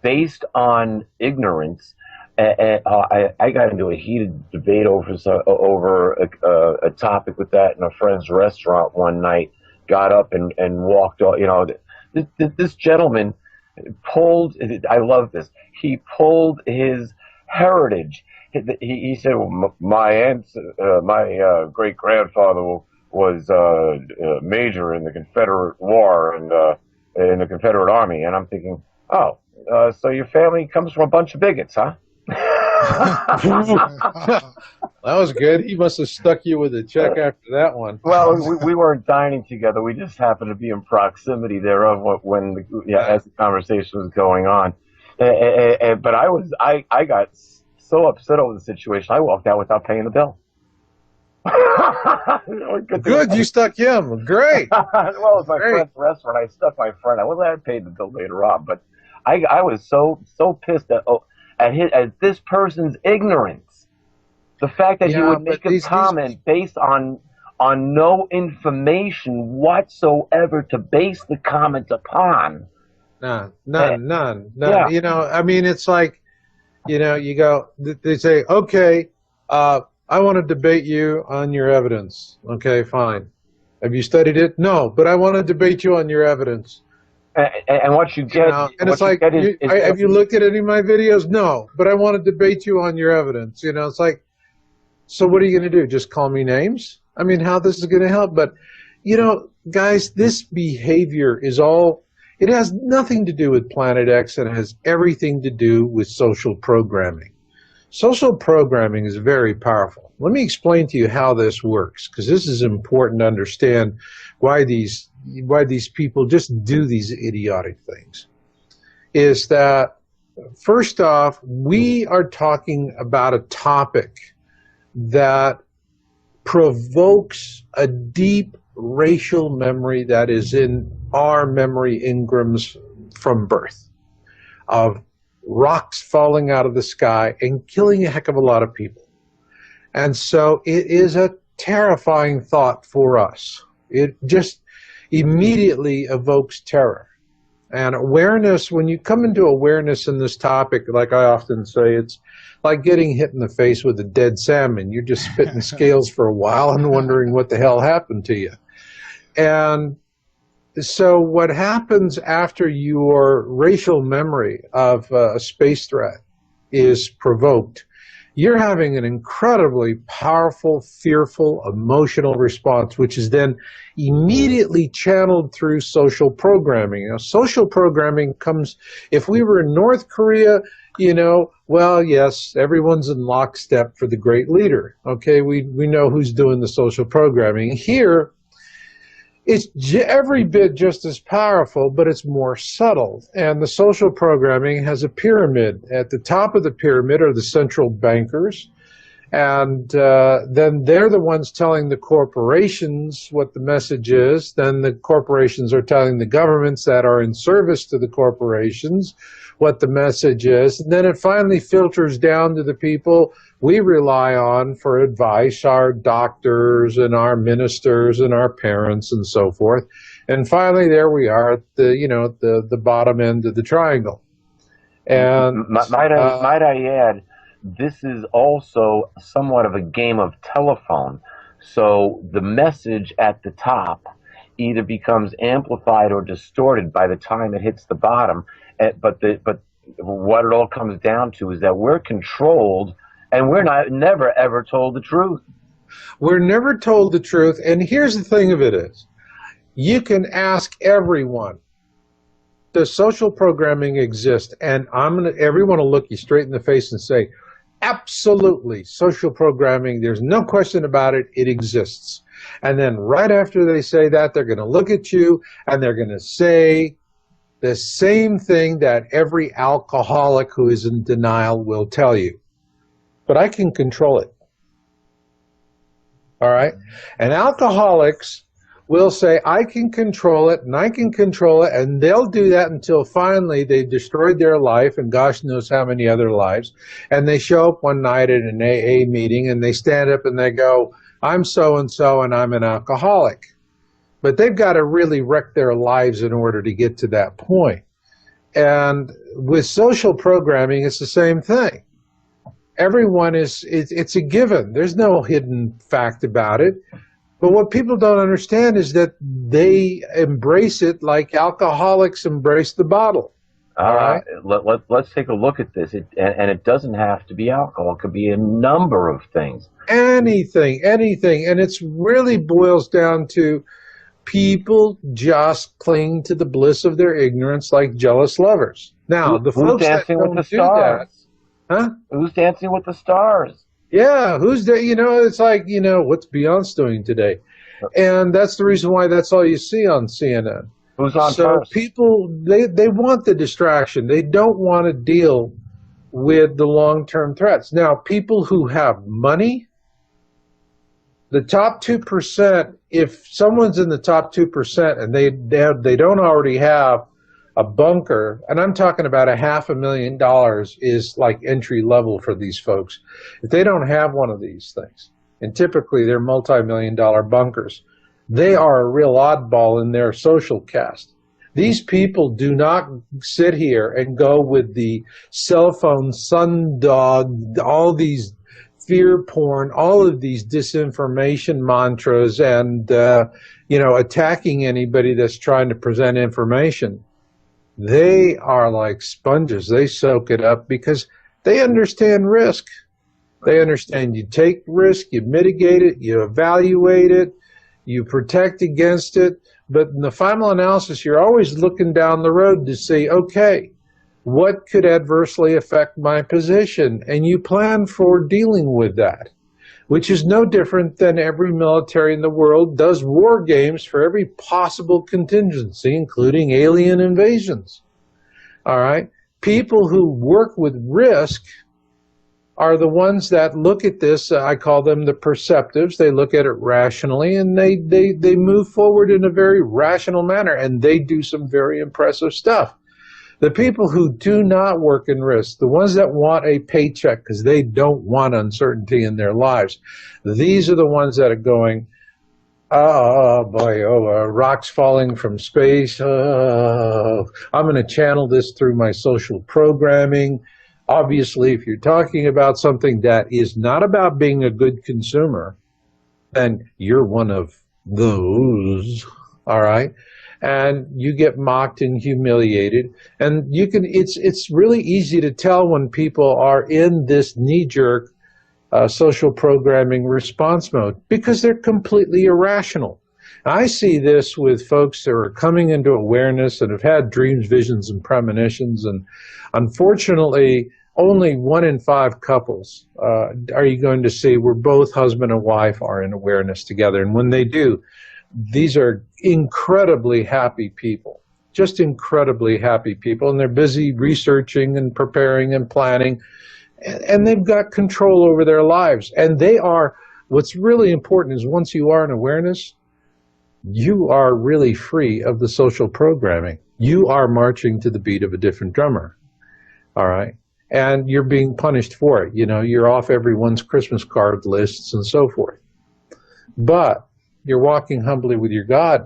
based on ignorance. I got into a heated debate over a topic with that in a friend's restaurant one night. Got up and walked off. This gentleman pulled. I love this. He pulled his heritage. He said, well, my great grandfather was a major in the Confederate War and in the Confederate Army. And I'm thinking, oh, so your family comes from a bunch of bigots, huh? That was good. He must have stuck you with a check after that one. Well, we weren't dining together. We just happened to be in proximity thereof as the conversation was going on. But I got so upset over the situation, I walked out without paying the bill. Good, you stuck him. Great. Well, it was my friend's restaurant. I stuck my friend. I was glad I paid the bill later on, but I was so pissed at this person's ignorance. The fact that he would make a comment based on no information whatsoever to base the comment upon. None. Yeah. I mean, it's like, you go, they say, okay, I want to debate you on your evidence. Okay, fine. Have you studied it? No, but I want to debate you on your evidence. And what you get, And it's like, have you looked at any of my videos? No, but I want to debate you on your evidence. It's like, so what are you going to do? Just call me names? I mean, how this is going to help? But, guys, this behavior it has nothing to do with Planet X, and it has everything to do with social programming. Social programming is very powerful. Let me explain to you how this works, because this is important to understand why these people just do these idiotic things. Is that, first off, we are talking about a topic that provokes a deep racial memory that is in our memory engrams from birth, of rocks falling out of the sky and killing a heck of a lot of people. And so it is a terrifying thought for us. It just immediately evokes terror. And awareness, when you come into awareness in this topic, like I often say, it's like getting hit in the face with a dead salmon. You're just spitting scales for a while and wondering what the hell happened to you. And so what happens after your racial memory of a space threat is provoked, you're having an incredibly powerful, fearful, emotional response, which is then immediately channeled through social programming. Social programming comes, if we were in North Korea, well, yes, everyone's in lockstep for the great leader. Okay, we know who's doing the social programming. Here, it's every bit just as powerful, but it's more subtle. And the social programming has a pyramid. At the top of the pyramid are the central bankers. And then they're the ones telling the corporations what the message is. Then the corporations are telling the governments that are in service to the corporations what the message is. And then it finally filters down to the people we rely on for advice, our doctors and our ministers and our parents and so forth. And finally, there we are at the bottom end of the triangle. And might I add, this is also somewhat of a game of telephone. So the message at the top either becomes amplified or distorted by the time it hits the bottom. But what it all comes down to is that we're controlled, and we're never ever told the truth. We're never told the truth. And here's the thing of it is, you can ask everyone, does social programming exist? And everyone will look you straight in the face and say, absolutely, social programming, there's no question about it, it exists. And then right after they say that, they're going to look at you and they're going to say the same thing that every alcoholic who is in denial will tell you. But I can control it. All right? And alcoholics will say, I can control it, and I can control it, and they'll do that until finally they've destroyed their life, and gosh knows how many other lives, and they show up one night at an AA meeting, and they stand up and they go, I'm so-and-so, and I'm an alcoholic. But they've got to really wreck their lives in order to get to that point. And with social programming, it's the same thing. Everyone it's a given. There's no hidden fact about it. But what people don't understand is that they embrace it like alcoholics embrace the bottle. All right. Let's take a look at this. And it doesn't have to be alcohol. It could be a number of things. Anything. And it really boils down to people just cling to the bliss of their ignorance like jealous lovers. Now, the folks that don't do that, huh? Who's Dancing with the Stars? Yeah, who's there? It's like, what's Beyonce doing today? And that's the reason why that's all you see on CNN. Who's on so first? People, they want the distraction. They don't want to deal with the long-term threats. Now, people who have money, the top 2%, if someone's in the top 2% and they don't already have a bunker, and I'm talking about $500,000 is like entry level for these folks. If they don't have one of these things, and typically they're multi-million-dollar bunkers, they are a real oddball in their social caste. These people do not sit here and go with the cell phone, sundog, all these fear porn, all of these disinformation mantras, and attacking anybody that's trying to present information. They are like sponges. They soak it up because they understand risk. They understand you take risk, you mitigate it, you evaluate it, you protect against it. But in the final analysis, you're always looking down the road to see, okay, what could adversely affect my position? And you plan for dealing with that, which is no different than every military in the world does war games for every possible contingency, including alien invasions. All right? People who work with risk are the ones that look at this. I call them the perceptives. They look at it rationally, and they move forward in a very rational manner, and they do some very impressive stuff. The people who do not work in risk, the ones that want a paycheck because they don't want uncertainty in their lives, these are the ones that are going, oh boy, rocks falling from space. I'm going to channel this through my social programming. Obviously, if you're talking about something that is not about being a good consumer, then you're one of those, all right? And you get mocked and humiliated. And it's really easy to tell when people are in this knee-jerk social programming response mode because they're completely irrational. I see this with folks that are coming into awareness and have had dreams, visions, and premonitions. And unfortunately, only 1 in 5 couples are you going to see where both husband and wife are in awareness together. And when they do, these are incredibly happy people, just incredibly happy people. And they're busy researching and preparing and planning. And they've got control over their lives. And they are, what's really important is once you are in awareness, you are really free of the social programming. You are marching to the beat of a different drummer. All right. And you're being punished for it. You're off everyone's Christmas card lists and so forth. But you're walking humbly with your God,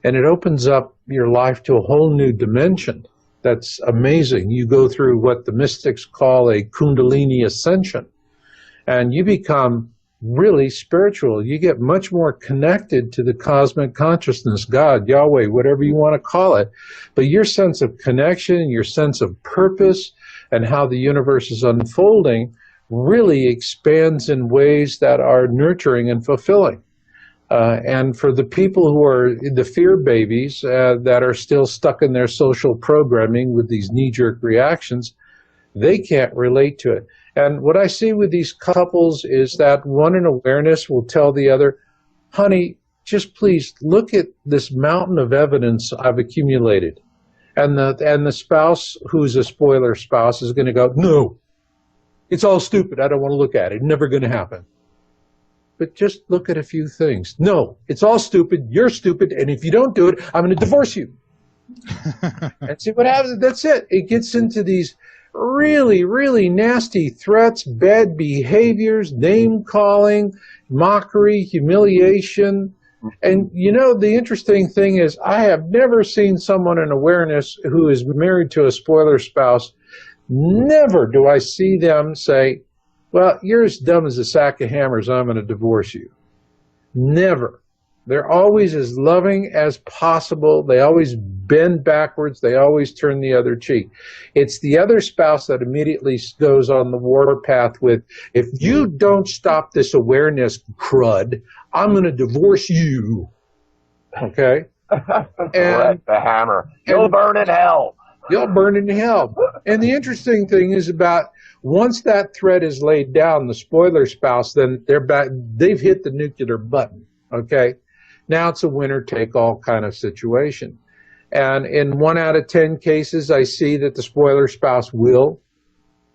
and it opens up your life to a whole new dimension. That's amazing. You go through what the mystics call a Kundalini ascension, and you become really spiritual. You get much more connected to the cosmic consciousness, God, Yahweh, whatever you want to call it. But your sense of connection, your sense of purpose, and how the universe is unfolding really expands in ways that are nurturing and fulfilling. And for the people who are the fear babies that are still stuck in their social programming with these knee-jerk reactions, they can't relate to it. And what I see with these couples is that one in awareness will tell the other, honey, just please look at this mountain of evidence I've accumulated. And the spouse, who's a spoiler spouse, is going to go, no, it's all stupid. I don't want to look at it. Never going to happen. But just look at a few things. No, it's all stupid. You're stupid. And if you don't do it, I'm going to divorce you. And see what happens? That's it. It gets into these really, really nasty threats, bad behaviors, name calling, mockery, humiliation. And the interesting thing is I have never seen someone in awareness who is married to a spoiler spouse. Never do I see them say, well, you're as dumb as a sack of hammers. I'm going to divorce you. Never. They're always as loving as possible. They always bend backwards. They always turn the other cheek. It's the other spouse that immediately goes on the warpath with, if you don't stop this awareness crud, I'm going to divorce you. Okay? And the hammer. You'll burn in hell. You'll burn in hell. And the interesting thing is about once that thread is laid down, the spoiler spouse, then they're back. They've hit the nuclear button. Okay? Now it's a winner-take-all kind of situation. And in 1 out of 10 cases, I see that the spoiler spouse will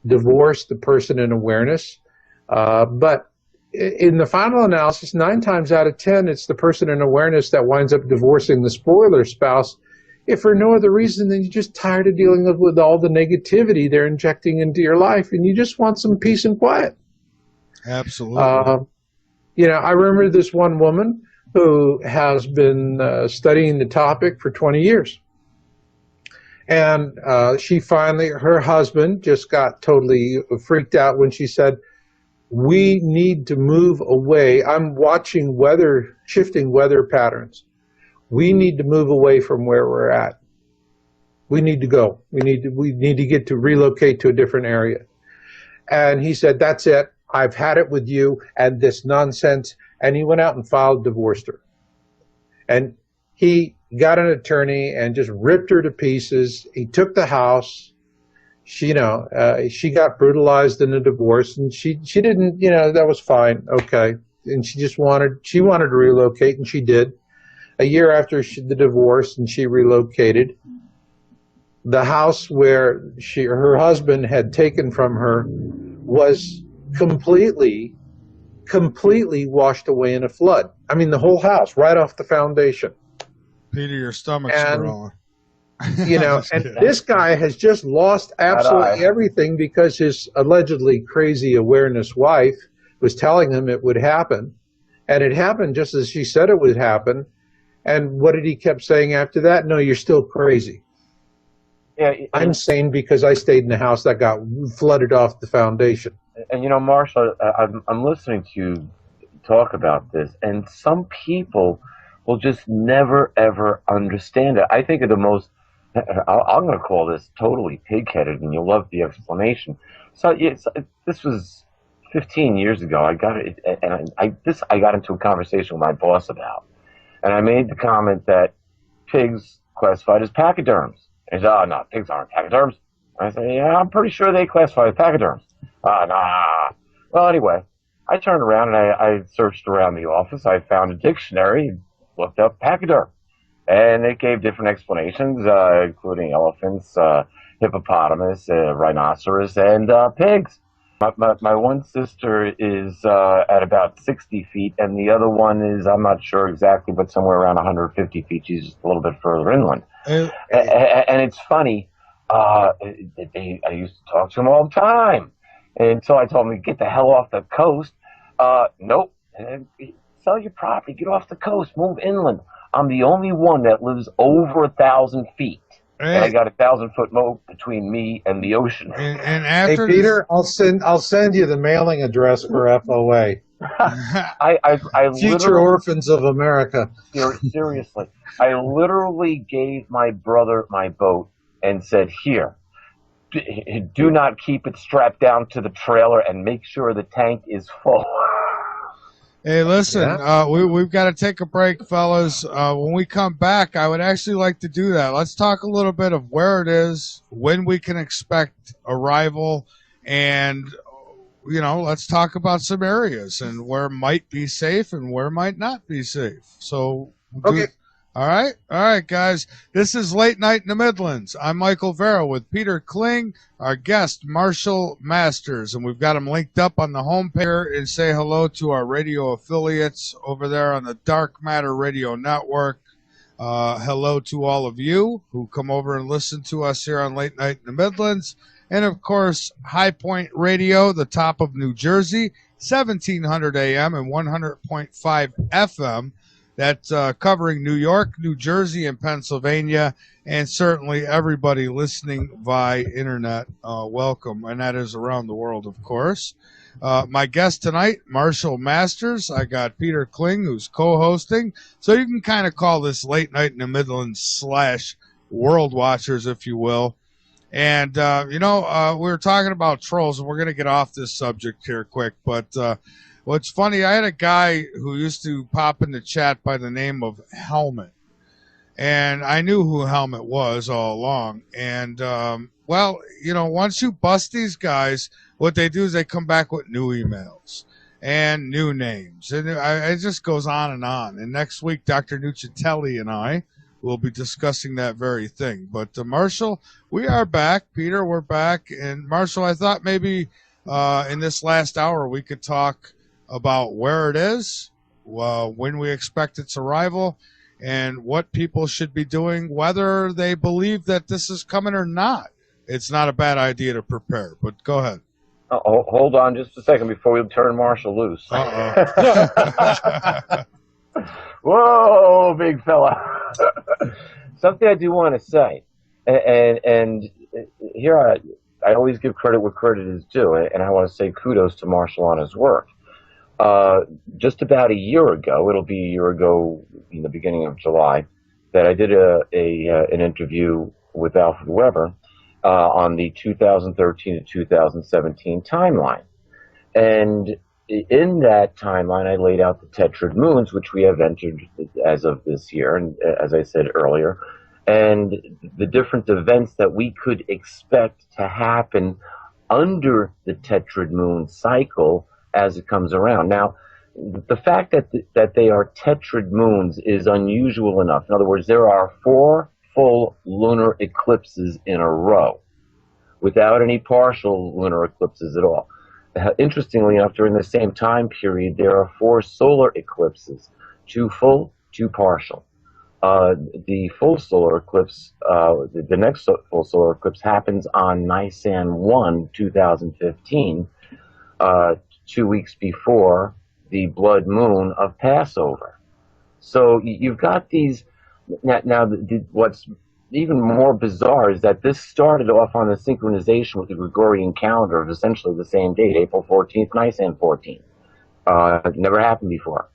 divorce the person in awareness. But in the final analysis, 9 times out of 10, it's the person in awareness that winds up divorcing the spoiler spouse, if for no other reason than you're just tired of dealing with all the negativity they're injecting into your life, and you just want some peace and quiet. Absolutely. I remember this one woman who has been studying the topic for 20 years. And she finally, her husband just got totally freaked out when she said, we need to move away. I'm watching shifting weather patterns. We need to move away from where we're at. We need to go. We need to relocate to a different area. And he said, that's it. I've had it with you and this nonsense. And he went out and divorced her. And he got an attorney and just ripped her to pieces. He took the house. She got brutalized in the divorce, and she didn't, that was fine. Okay. And she wanted to relocate, and she did. A year after the divorce, and she relocated. The house where her husband had taken from her was completely washed away in a flood. I mean, the whole house, right off the foundation. Peter, your stomach's growing. And this guy has just lost absolutely everything because his allegedly crazy awareness wife was telling him it would happen. And it happened just as she said it would happen. And what did he kept saying after that? No, you're still crazy. Yeah, I'm sane because I stayed in the house that got flooded off the foundation. And Marshall, I'm listening to you talk about this, and some people will just never ever understand it. I think of the most. I'm going to call this totally pig-headed, and you'll love the explanation. So this was 15 years ago. I got it, and I got into a conversation with my boss about, and I made the comment that pigs classified as pachyderms. He said, "Oh no, pigs aren't pachyderms." I said, "Yeah, I'm pretty sure they classify as pachyderms." Nah. Well, anyway, I turned around and I searched around the office. I found a dictionary, looked up pachyderm. And it gave different explanations, including elephants, hippopotamus, rhinoceros, and pigs. My one sister is at about 60 feet, and the other one is, I'm not sure exactly, but somewhere around 150 feet. She's just a little bit further inland. And it's funny, I used to talk to them all the time. And so I told them, get the hell off the coast. Nope. Sell your property, get off the coast, move inland. I'm the only one that lives over 1,000 feet. Hey. And I got 1,000-foot moat between me and the ocean. And after hey, Peter, I'll send you the mailing address for FOA. I Future Orphans of America. Seriously, I literally gave my brother my boat and said, "Here, do not keep it strapped down to the trailer, and make sure the tank is full." Hey, listen, we've got to take a break, fellas. When we come back, I would actually like to do that. Let's talk a little bit of where it is, when we can expect arrival, and, let's talk about some areas and where might be safe and where might not be safe. So, okay. All right, guys. This is Late Night in the Midlands. I'm Michael Vera with Peter Kling, our guest, Marshall Masters, and we've got him linked up on the homepage. And say hello to our radio affiliates over there on the Dark Matter Radio Network. Hello to all of you who come over and listen to us here on Late Night in the Midlands. And, of course, High Point Radio, the top of New Jersey, 1700 AM and 100.5 FM. That's covering New York, New Jersey, and Pennsylvania, and certainly everybody listening via internet. Welcome, and that is around the world, of course. My guest tonight, Marshall Masters. I got Peter Kling, who's co-hosting. So you can kind of call this Late Night in the Midlands / World Watchers, if you will. And, we were talking about trolls, and we're going to get off this subject here quick, but what's funny, I had a guy who used to pop in the chat by the name of Helmet, and I knew who Helmet was all along. And, once you bust these guys, what they do is they come back with new emails and new names, and it just goes on. And next week, Dr. Nuccitelli and I will be discussing that very thing. But Marshall, we are back. Peter, we're back. And Marshall, I thought maybe in this last hour we could talk about where it is, when we expect its arrival, and what people should be doing, whether they believe that this is coming or not. It's not a bad idea to prepare, but go ahead. Hold on just a second before we turn Marshall loose. Whoa, big fella. Something I do want to say, and here I always give credit where credit is due, and I want to say kudos to Marshall on his work. Just about a year ago, it'll be a year ago in the beginning of July, that I did an interview with Alfred Weber on the 2013 to 2017 timeline. And in that timeline, I laid out the tetrad moons, which we have entered as of this year, and as I said earlier, and the different events that we could expect to happen under the tetrad moon cycle as it comes around. Now, the fact that they are tetrad moons is unusual enough. In other words, there are 4 full lunar eclipses in a row without any partial lunar eclipses at all. Interestingly enough, during the same time period, there are 4 solar eclipses, 2 full, 2 partial. The full solar eclipse, the next full solar eclipse happens on Nisan 1, 2015, 2 weeks before the blood moon of Passover. So you've got these. Now what's even more bizarre is that this started off on the synchronization with the Gregorian calendar of essentially the same date, April 14th, Nisan 14th. It never happened before.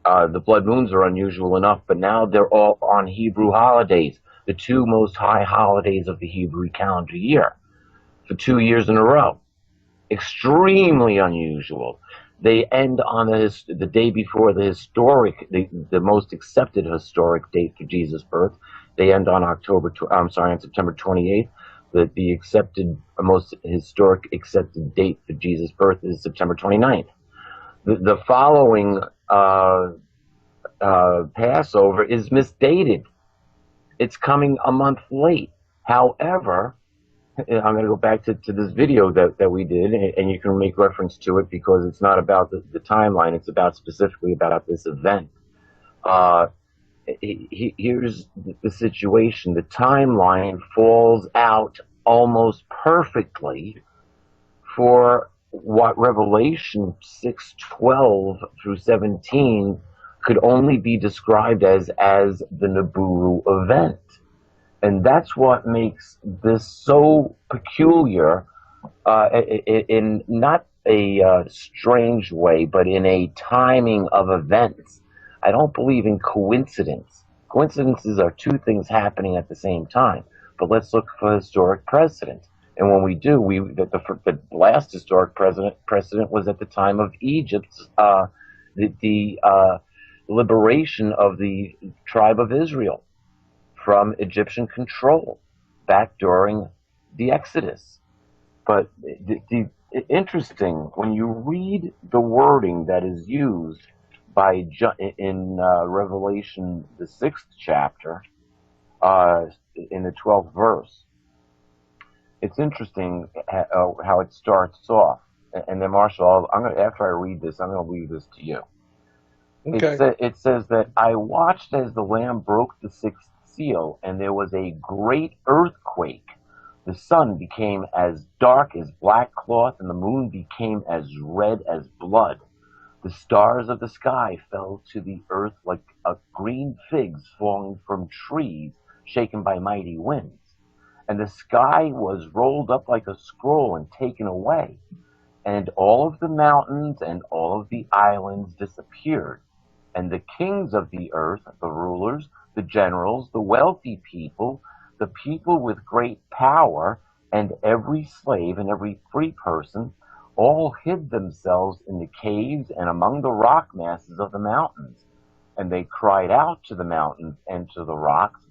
The blood moons are unusual enough, but now they're all on Hebrew holidays, the 2 most high holidays of the Hebrew calendar year, for 2 years in a row. Extremely unusual. They end on the day before the most accepted historic date for Jesus' birth. They end on on September 28th. The accepted, most historic accepted date for Jesus' birth is September 29th. The following Passover is misdated. It's coming a month late. However, I'm going to go back to this video that we did, and you can make reference to it because it's not about the timeline. It's about specifically about this event. Here's the situation. The timeline falls out almost perfectly for what Revelation 6:12 through 17 could only be described as the Nibiru event. And that's what makes this so peculiar, in not a strange way, but in a timing of events. I don't believe in coincidence. Coincidences are 2 things happening at the same time. But let's look for historic precedent. And when we do, the last historic precedent was at the time of Egypt's the liberation of the tribe of Israel from Egyptian control back during the Exodus. But interesting, when you read the wording that is used in Revelation, the 6th chapter, in the 12th verse, it's interesting how it starts off. And then, Marshall, after I read this, I'm going to leave this to you. Okay. It says that I watched as the Lamb broke the 6th seal, and there was a great earthquake. The sun became as dark as black cloth, and the moon became as red as blood. The stars of the sky fell to the earth like green figs falling from trees shaken by mighty winds. And the sky was rolled up like a scroll and taken away. And all of the mountains and all of the islands disappeared. And the kings of the earth, the rulers, the generals, the wealthy people, the people with great power, and every slave and every free person, all hid themselves in the caves and among the rock masses of the mountains. And they cried out to the mountains and to the rocks,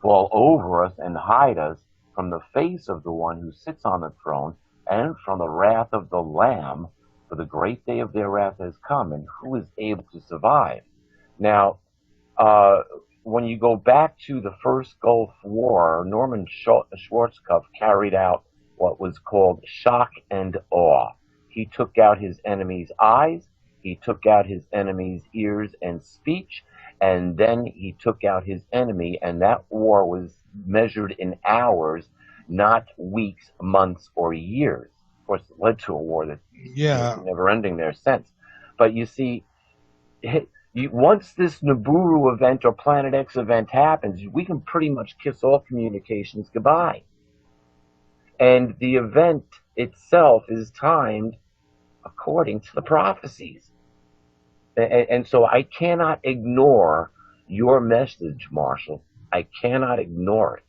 fall over us and hide us from the face of the one who sits on the throne and from the wrath of the Lamb, for the great day of their wrath has come, and who is able to survive? Now, when you go back to the first Gulf War, Norman Schwarzkopf carried out what was called shock and awe. He took out his enemy's eyes, he took out his enemy's ears and speech, and then he took out his enemy, and that war was measured in hours, not weeks, months, or years. Of course, it led to a war that never ending there since. But you see, once this Nibiru event or Planet X event happens, we can pretty much kiss all communications goodbye. And the event itself is timed according to the prophecies. And so I cannot ignore your message, Marshall. I cannot ignore it.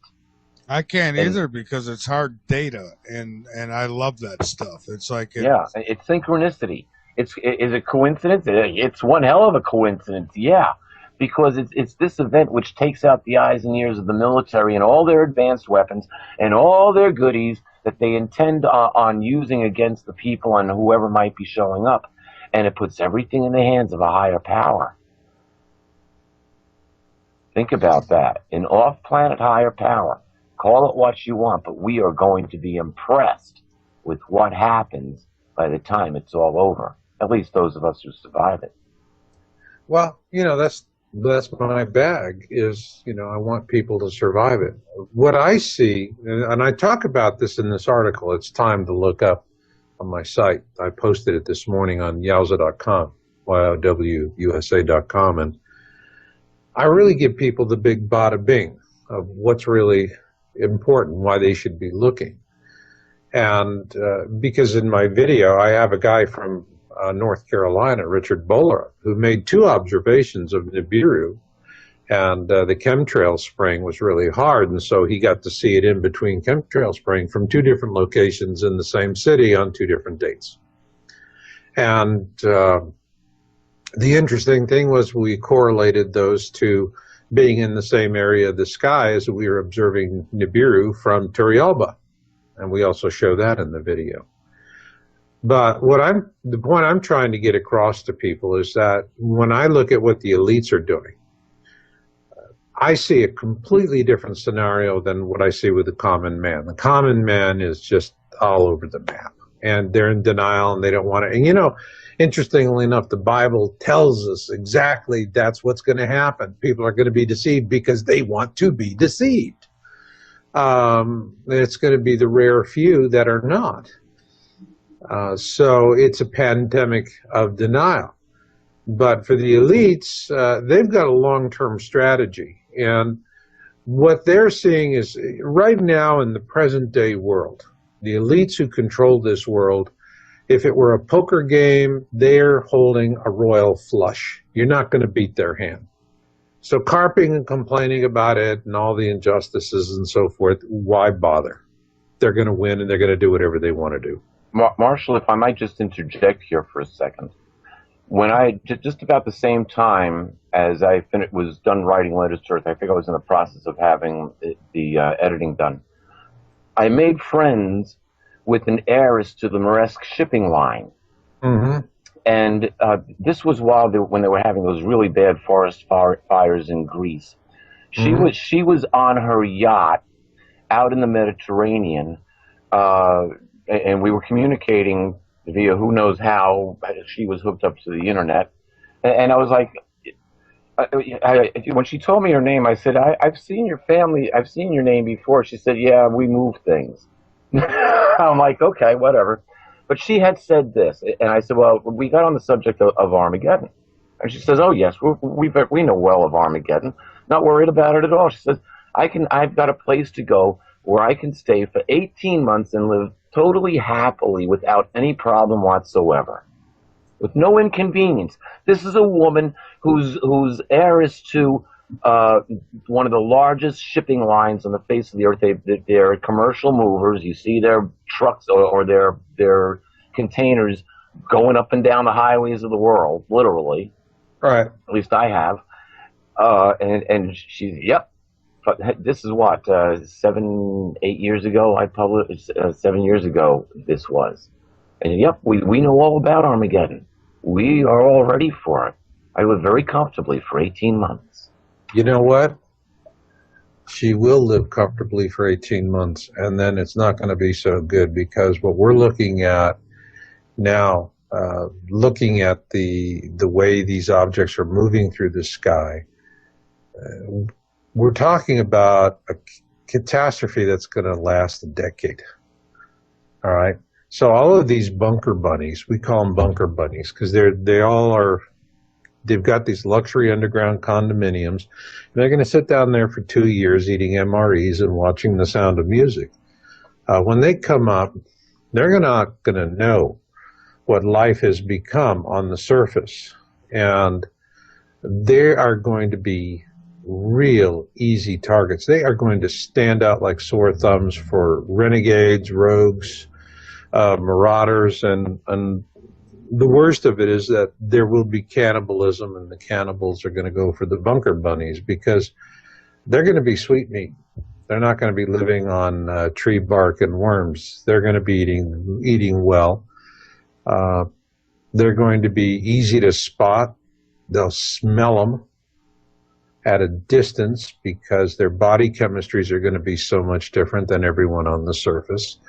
I can't And either because it's hard data, and I love that stuff. It's like yeah, it's synchronicity. Is it coincidence? It's one hell of a coincidence, yeah, because it's this event which takes out the eyes and ears of the military and all their advanced weapons and all their goodies that they intend on using against the people and whoever might be showing up, and it puts everything in the hands of a higher power. Think about that. An off-planet higher power. Call it what you want, but we are going to be impressed with what happens by the time it's all over. At least those of us who survive it. Well, that's my bag is, I want people to survive it. What I see, and I talk about this in this article, it's time to look up on my site. I posted it this morning on yowza.com, YOWUSA.com, and I really give people the big bada bing of what's really important, why they should be looking. And because in my video, I have a guy from North Carolina, Richard Bowler, who made 2 observations of Nibiru, and the chemtrail spraying was really hard, and so he got to see it in between chemtrail spraying from 2 different locations in the same city on 2 different dates. And the interesting thing was we correlated those 2 being in the same area of the sky as we were observing Nibiru from Turrialba, and we also show that in the video. But the point I'm trying to get across to people is that when I look at what the elites are doing, I see a completely different scenario than what I see with the common man. The common man is just all over the map, and they're in denial, and they don't want to. And interestingly enough, the Bible tells us exactly that's what's going to happen. People are going to be deceived because they want to be deceived. It's going to be the rare few that are not. So it's a pandemic of denial. But for the elites, they've got a long-term strategy. And what they're seeing is right now in the present-day world, the elites who control this world, if it were a poker game, they're holding a royal flush. You're not going to beat their hand. So carping and complaining about it and all the injustices and so forth, why bother? They're going to win, and they're going to do whatever they want to do. Marshall, if I might just interject here for a second. When I, just about the same time as I was done writing Letters to Earth, I think I was in the process of having the editing done, I made friends with an heiress to the Maersk shipping line. Mm-hmm. And this was when they were having those really bad forest fires in Greece. She was on her yacht out in the Mediterranean, and we were communicating via who knows how. She was hooked up to the internet, and I was like, when she told me her name, I said, I've seen your family, I've seen your name before. She said, yeah, we move things. I'm like, okay, whatever. But she had said this, and I said, well, we got on the subject of Armageddon. And she says, oh, yes, we know well of Armageddon. Not worried about it at all. She says, I've got a place to go where I can stay for 18 months and live totally happily without any problem whatsoever, with no inconvenience. This is a woman who's heiress to one of the largest shipping lines on the face of the earth. They're commercial movers. You see their trucks or their containers going up and down the highways of the world, literally. Right. At least I have. And she's, yep. But this is what, 7, 8 years ago I published, 7 years ago this was. And yep, we know all about Armageddon. We are all ready for it. I live very comfortably for 18 months. You know what? She will live comfortably for 18 months, and then it's not going to be so good, because what we're looking at now, looking at the way these objects are moving through the sky, we're talking about a catastrophe that's going to last a decade. All right? So all of these bunker bunnies, we call them bunker bunnies because they've got these luxury underground condominiums, and they're going to sit down there for 2 years eating MREs and watching The Sound of Music. When they come up, they're not going to know what life has become on the surface. And they are going to be real easy targets. They are going to stand out like sore thumbs for renegades, rogues, marauders, and the worst of it is that there will be cannibalism, and the cannibals are going to go for the bunker bunnies because they're going to be sweet meat. They're not going to be living on tree bark and worms. They're going to be eating well. They're going to be easy to spot. They'll smell them at a distance because their body chemistries are going to be so much different than everyone on the surface.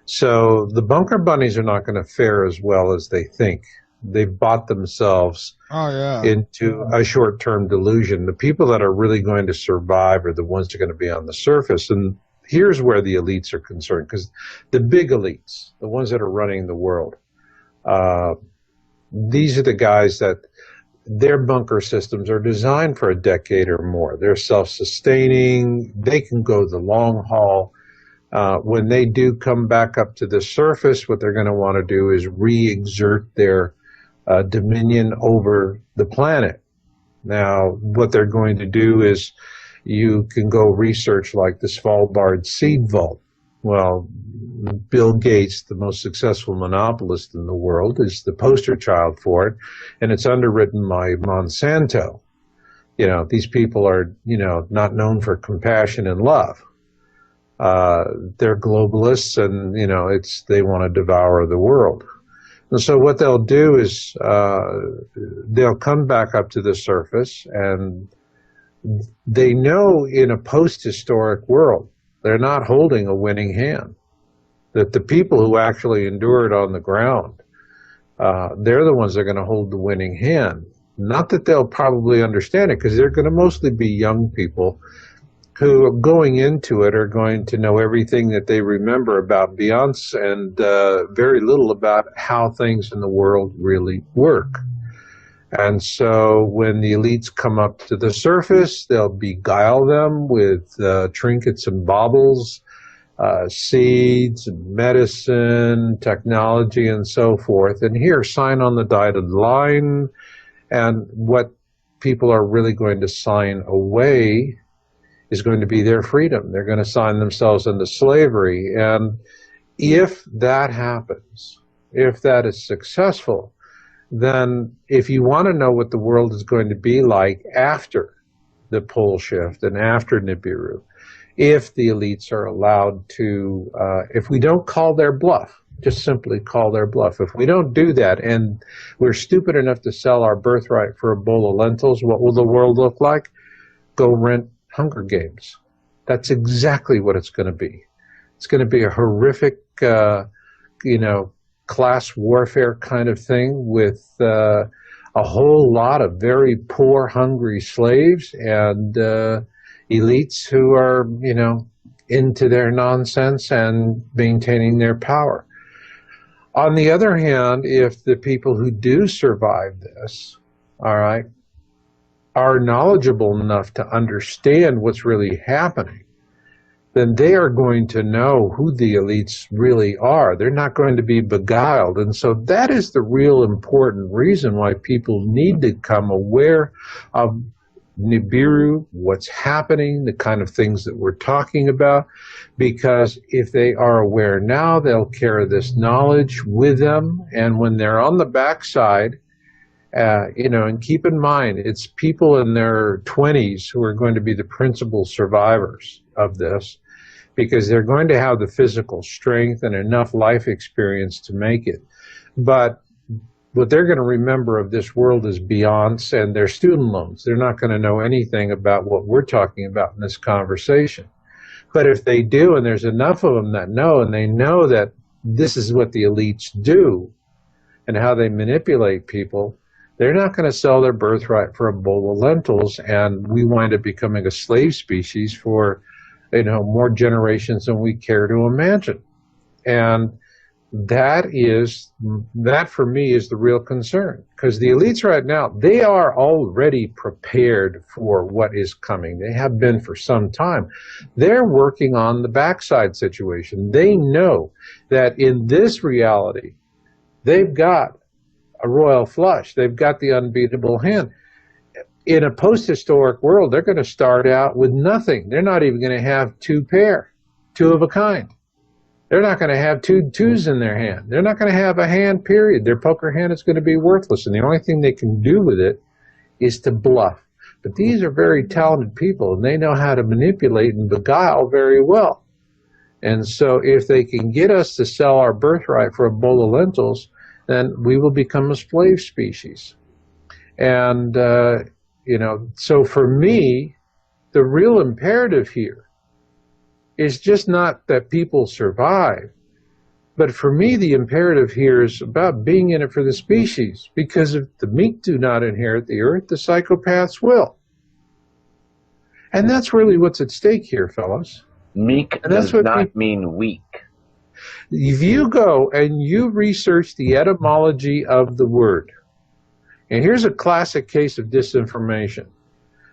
So the bunker bunnies are not going to fare as well as they think. They've bought themselves into a short-term delusion. The people that are really going to survive are the ones that are going to be on the surface. And here's where the elites are concerned, because the big elites, the ones that are running the world, these are the guys that their bunker systems are designed for a decade or more. They're self-sustaining. They can go the long haul. When they do come back up to the surface, what they're going to want to do is re-exert their dominion over the planet. Now, what they're going to do is you can go research like the Svalbard seed vault. Well, Bill Gates, the most successful monopolist in the world, is the poster child for it, and it's underwritten by Monsanto. You know, these people are, not known for compassion and love. They're globalists, and, they want to devour the world. And so what they'll do is they'll come back up to the surface, and they know in a post-historic world, they're not holding a winning hand. That the people who actually endured on the ground, they're the ones that are going to hold the winning hand. Not that they'll probably understand it, because they're going to mostly be young people who, going into it, are going to know everything that they remember about Beyonce and very little about how things in the world really work. And so when the elites come up to the surface, they'll beguile them with trinkets and baubles, seeds, medicine, technology, and so forth. And here, sign on the dotted line. And what people are really going to sign away is going to be their freedom. They're going to sign themselves into slavery. And if that happens, if that is successful, then if you want to know what the world is going to be like after the pole shift and after Nibiru, if the elites are allowed to, if we don't call their bluff, just simply call their bluff. If we don't do that and we're stupid enough to sell our birthright for a bowl of lentils, what will the world look like? Go rent Hunger Games. That's exactly what it's going to be. It's going to be a horrific, class warfare kind of thing with a whole lot of very poor, hungry slaves and elites who are, into their nonsense and maintaining their power. On the other hand, if the people who do survive this, all right, are knowledgeable enough to understand what's really happening, then they are going to know who the elites really are. They're not going to be beguiled. And so that is the real important reason why people need to become aware of Nibiru, what's happening, the kind of things that we're talking about, because if they are aware now, they'll carry this knowledge with them. And when they're on the backside, and keep in mind, it's people in their 20s who are going to be the principal survivors of this, because they're going to have the physical strength and enough life experience to make it. But what they're going to remember of this world is Beyonce and their student loans. They're not going to know anything about what we're talking about in this conversation. But if they do, and there's enough of them that know, and they know that this is what the elites do and how they manipulate people, they're not going to sell their birthright for a bowl of lentils, and we wind up becoming a slave species for, more generations than we care to imagine. And That for me is the real concern, because the elites right now, they are already prepared for what is coming. They have been for some time. They're working on the backside situation. They know that in this reality, they've got a royal flush. They've got the unbeatable hand. In a post-historic world, they're going to start out with nothing. They're not even going to have two of a kind. They're not going to have two twos in their hand. They're not going to have a hand, period. Their poker hand is going to be worthless, and the only thing they can do with it is to bluff. But these are very talented people, and they know how to manipulate and beguile very well. And so if they can get us to sell our birthright for a bowl of lentils, then we will become a slave species. And, so for me, the real imperative here is just not that people survive, but for me, the imperative here is about being in it for the species, because if the meek do not inherit the earth, the psychopaths will. And that's really what's at stake here, fellas. Meek does not mean weak. If you go and you research the etymology of the word, and here's a classic case of disinformation.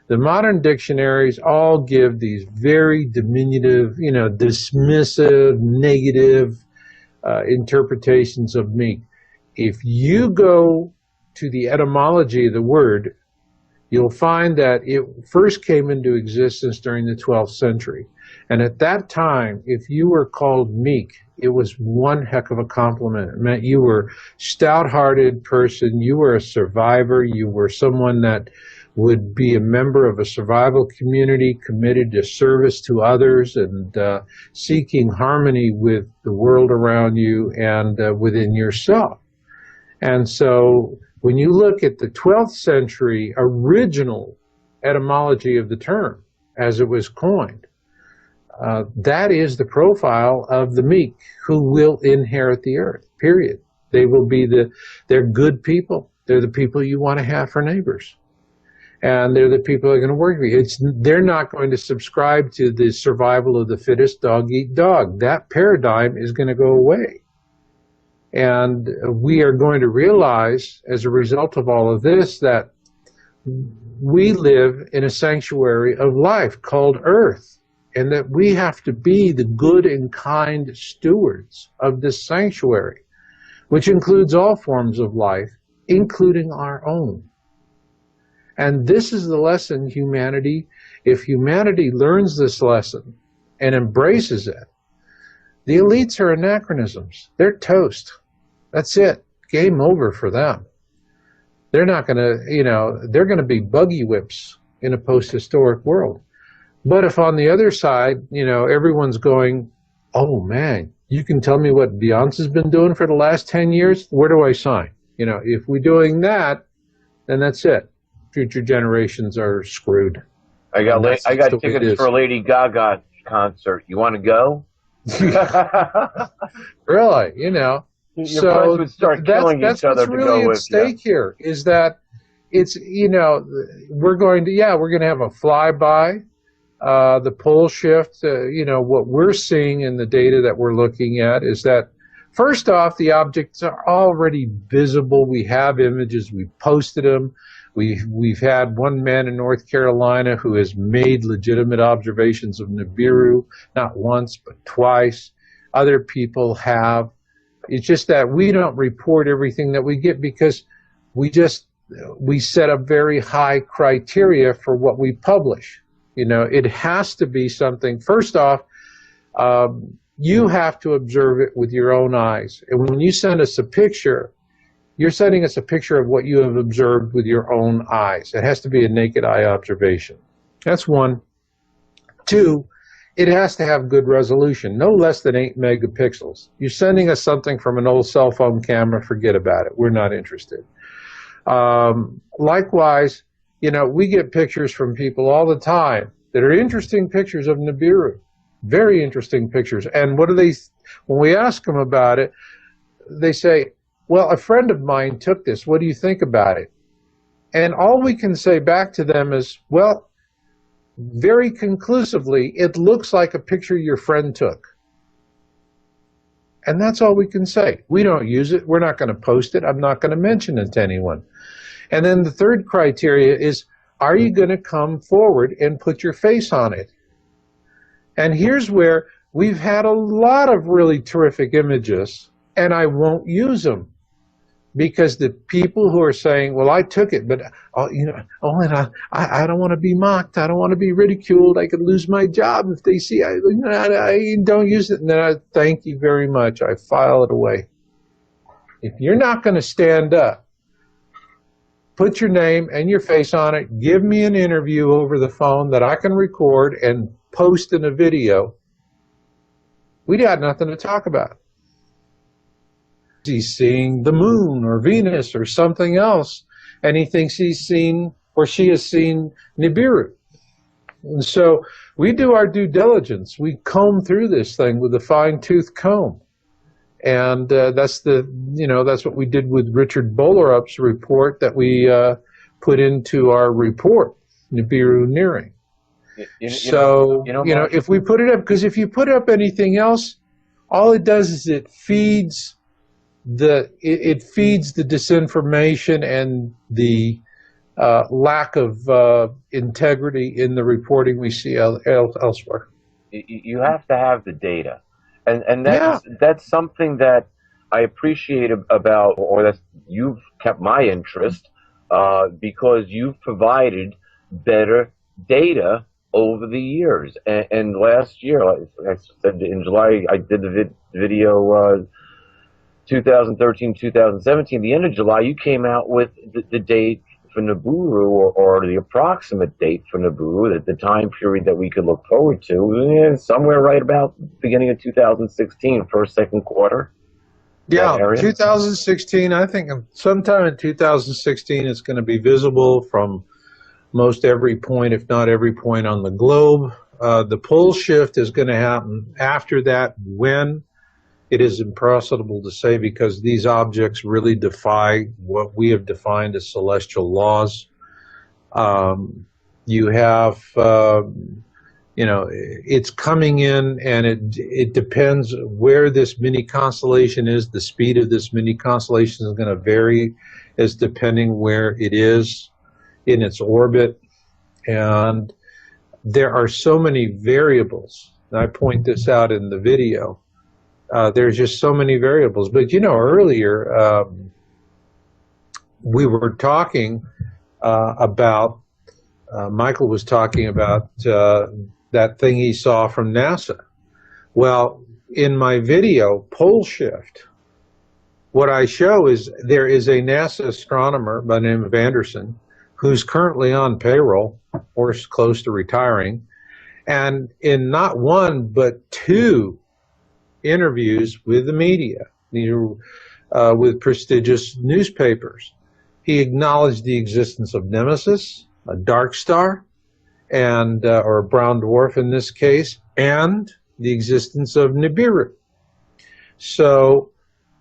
The modern dictionaries all give these very diminutive, dismissive, negative interpretations of meek. If you go to the etymology of the word, you'll find that it first came into existence during the 12th century. And at that time, if you were called meek, it was one heck of a compliment. It meant you were a stout-hearted person, you were a survivor, you were someone that would be a member of a survival community committed to service to others and seeking harmony with the world around you and within yourself. And so when you look at the 12th century original etymology of the term as it was coined, that is the profile of the meek who will inherit the earth, period. They will be they're good people. They're the people you want to have for neighbors. And they're the people that are going to work for you. They're not going to subscribe to the survival of the fittest, dog eat dog. That paradigm is going to go away. And we are going to realize as a result of all of this that we live in a sanctuary of life called Earth, and that we have to be the good and kind stewards of this sanctuary, which includes all forms of life, including our own. And this is the lesson if humanity learns this lesson and embraces it, the elites are anachronisms. They're toast. That's it. Game over for them. They're not going to, they're going to be buggy whips in a post-historic world. But if on the other side, everyone's going, oh man, you can tell me what Beyonce's been doing for the last 10 years? Where do I sign? If we're doing that, then that's it. Future generations are screwed. I got tickets for a Lady Gaga concert. You want to go? Really, Your friends would start killing each other to go with. That's really at stake here. Is that it's we're going to have a flyby. The pole shift. What we're seeing in the data that we're looking at is that first off, the objects are already visible. We have images. We've posted them. We've had one man in North Carolina who has made legitimate observations of Nibiru, not once, but twice. Other people have. It's just that we don't report everything that we get because we set up very high criteria for what we publish. It has to be something, first off, you have to observe it with your own eyes. And when you send us a picture, you're sending us a picture of what you have observed with your own eyes. It has to be a naked eye observation. That's one. Two, it has to have good resolution, no less than 8 megapixels. You're sending us something from an old cell phone camera, forget about it. We're not interested. Likewise, we get pictures from people all the time that are interesting pictures of Nibiru, very interesting pictures. And when we ask them about it, they say, well, a friend of mine took this. What do you think about it? And all we can say back to them is, well, very conclusively, it looks like a picture your friend took. And that's all we can say. We don't use it. We're not going to post it. I'm not going to mention it to anyone. And then the third criteria is, are you going to come forward and put your face on it? And here's where we've had a lot of really terrific images, and I won't use them. Because the people who are saying, well, I took it, but and I don't want to be mocked. I don't want to be ridiculed. I could lose my job if they see I don't use it. And then I thank you very much. I file it away. If you're not going to stand up, put your name and your face on it, give me an interview over the phone that I can record and post in a video, we got nothing to talk about. He's seeing the moon or Venus or something else, and he thinks he's seen or she has seen Nibiru. And so we do our due diligence. We comb through this thing with a fine-tooth comb. And that's what we did with Richard Bolerup's report that we put into our report, Nibiru Nearing. If we put it up, because if you put up anything else, all it does is it feeds the disinformation and the lack of integrity in the reporting we see elsewhere. You have to have the data, and that's something that I appreciate about, or that you've kept my interest, because you've provided better data over the years. And last year, like I said in July, I did the video. 2013, 2017, the end of July, you came out with the date for Nibiru, or the approximate date for Nibiru, the time period that we could look forward to, somewhere right about the beginning of 2016, first, second quarter. Yeah, 2016, I think sometime in 2016 it's going to be visible from most every point, if not every point on the globe. The pole shift is going to happen after that. When? It is impossible to say, because these objects really defy what we have defined as celestial laws. You have, it's coming in, and it depends where this mini constellation is. The speed of this mini constellation is going to vary as depending where it is in its orbit. And there are so many variables. And I point this out in the video. There's just so many variables. But, earlier we were talking about, Michael was talking about that thing he saw from NASA. Well, in my video, Pole Shift, what I show is there is a NASA astronomer by the name of Anderson who's currently on payroll or close to retiring. And in not one, but two interviews with the media, with prestigious newspapers, he acknowledged the existence of Nemesis, a dark star, and or a brown dwarf in this case, and the existence of Nibiru. So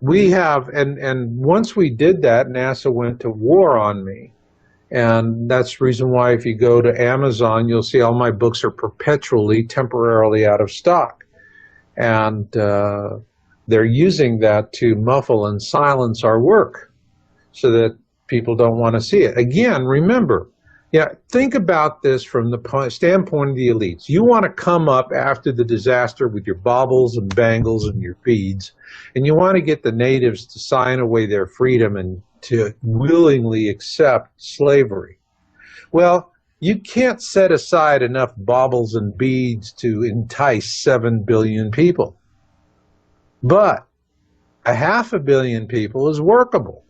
we have, and once we did that, NASA went to war on me. And that's the reason why if you go to Amazon, you'll see all my books are perpetually, temporarily out of stock. And they're using that to muffle and silence our work so that people don't want to see it. Again, remember, think about this from the standpoint of the elites. You want to come up after the disaster with your baubles and bangles and your beads, and you want to get the natives to sign away their freedom and to willingly accept slavery. Well, you can't set aside enough baubles and beads to entice 7 billion people. But 500 million people is workable,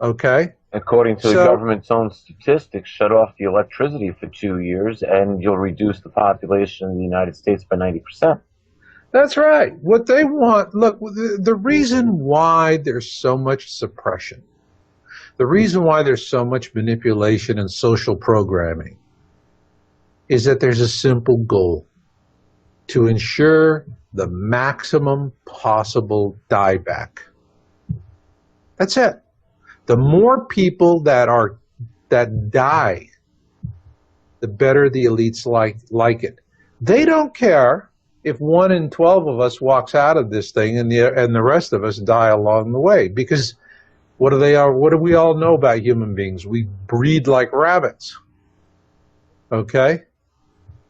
okay? According to the government's own statistics, shut off the electricity for 2 years and you'll reduce the population in the United States by 90%. That's right. What they want, look, the reason why there's so much suppression, the reason why there's so much manipulation and social programming is that there's a simple goal: to ensure the maximum possible dieback. That's it. The more people that die, the better the elites like it. They don't care if 1 in 12 of us walks out of this thing and the rest of us die along the way? Because what do we all know about human beings? We breed like rabbits. Okay?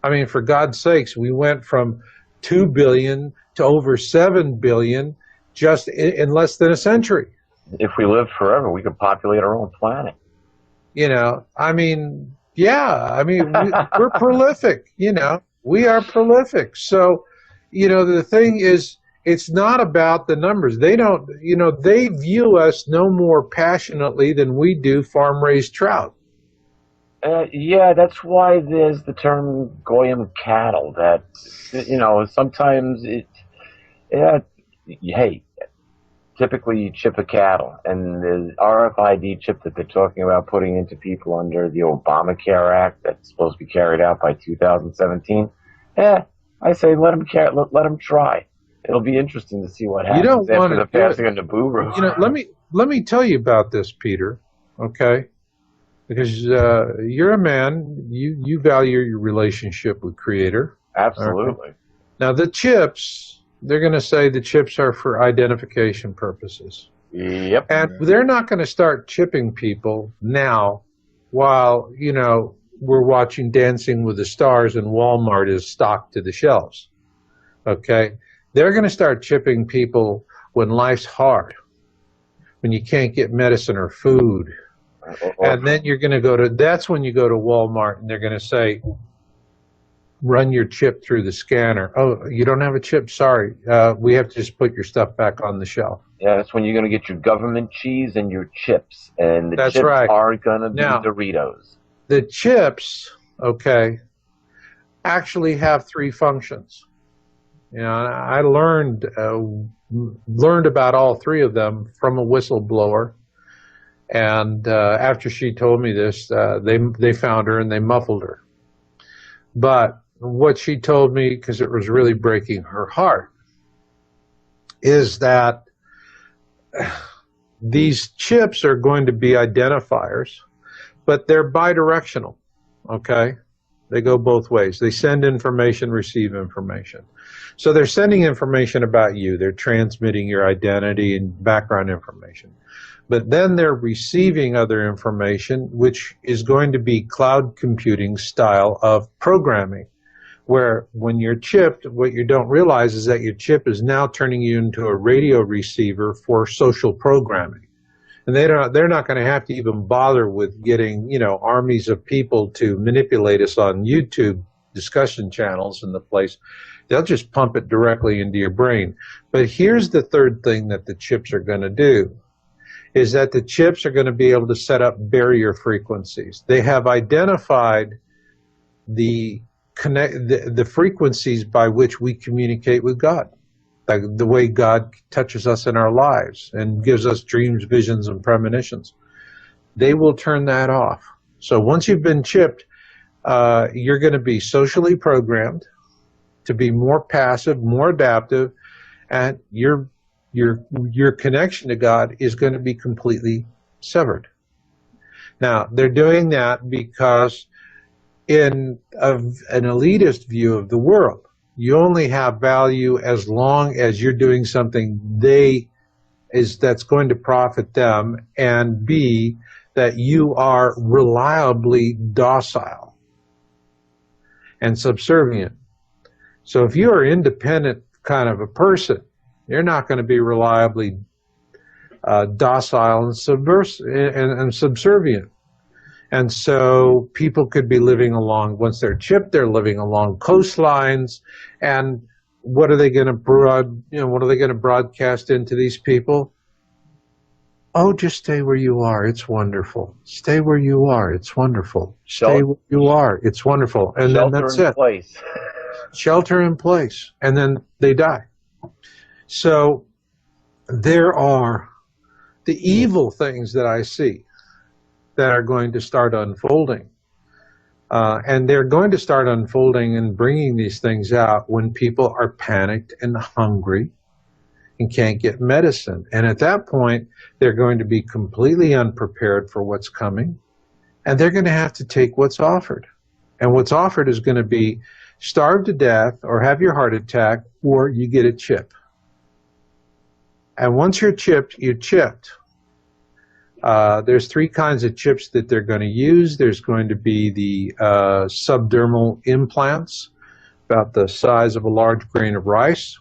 I mean, for God's sakes, we went from 2 billion to over 7 billion just in less than a century. If we lived forever, we could populate our own planet. You know, I mean, yeah, I mean, we're prolific, you know, we are prolific. So, you know, the thing is, it's not about the numbers. They don't, you know, they view us no more passionately than we do farm-raised trout. Yeah, that's why there's the term Goyim cattle. That, you know, sometimes hey, typically you chip a cattle, and the RFID chip that they're talking about putting into people under the Obamacare Act that's supposed to be carried out by 2017. I say let them try. It'll be interesting to see what happens after the passing of Nibiru. You know, let me tell you about this, Peter. Okay, because you're a man, you value your relationship with Creator. Absolutely. Right? Now the chips. They're going to say the chips are for identification purposes. Yep. And they're not going to start chipping people now while, you know, we're watching Dancing with the Stars and Walmart is stocked to the shelves. Okay? They're going to start chipping people when life's hard, when you can't get medicine or food. And then you're going to that's when you go to Walmart and they're going to say, run your chip through the scanner. Oh, you don't have a chip? Sorry. We have to just put your stuff back on the shelf. Yeah, that's when you're going to get your government cheese and your chips. And the that's chips right. are going to be now, Doritos. The chips, okay, actually have 3 functions. You know, I learned about all 3 of them from a whistleblower. And after she told me this, they found her and they muffled her. But what she told me, because it was really breaking her heart, is that these chips are going to be identifiers, but they're bidirectional, okay? They go both ways. They send information, receive information. So they're sending information about you. They're transmitting your identity and background information. But then they're receiving other information, which is going to be cloud computing style of programming, where when you're chipped, what you don't realize is that your chip is now turning you into a radio receiver for social programming. And they're not going to have to even bother with getting, you know, armies of people to manipulate us on YouTube discussion channels in the place. They'll just pump it directly into your brain. But here's the third thing that the chips are going to do, is that the chips are going to be able to set up barrier frequencies. They have identified the frequencies by which we communicate with God, like the way God touches us in our lives and gives us dreams, visions, and premonitions. They will turn that off. So once you've been chipped, you're going to be socially programmed to be more passive, more adaptive, and your connection to God is going to be completely severed. Now, they're doing that because in an elitist view of the world, you only have value as long as you're doing something that's going to profit them, and B, that you are reliably docile and subservient. So if you are independent kind of a person, you're not going to be reliably docile and subservient. And so people could be living along, once they're chipped, they're living along coastlines. And what are they going to broadcast into these people? Oh, just stay where you are. It's wonderful. Stay where you are. It's wonderful. Stay where you are. It's wonderful. And then that's it. Shelter in place. Shelter in place. And then they die. So there are the evil things that I see that are going to start unfolding. And they're going to start unfolding and bringing these things out when people are panicked and hungry and can't get medicine. And at that point, they're going to be completely unprepared for what's coming. And they're going to have to take what's offered. And what's offered is going to be starve to death or have your heart attack, or you get a chip. And once you're chipped, you're chipped. There's 3 kinds of chips that they're going to use. There's going to be the subdermal implants, about the size of a large grain of rice.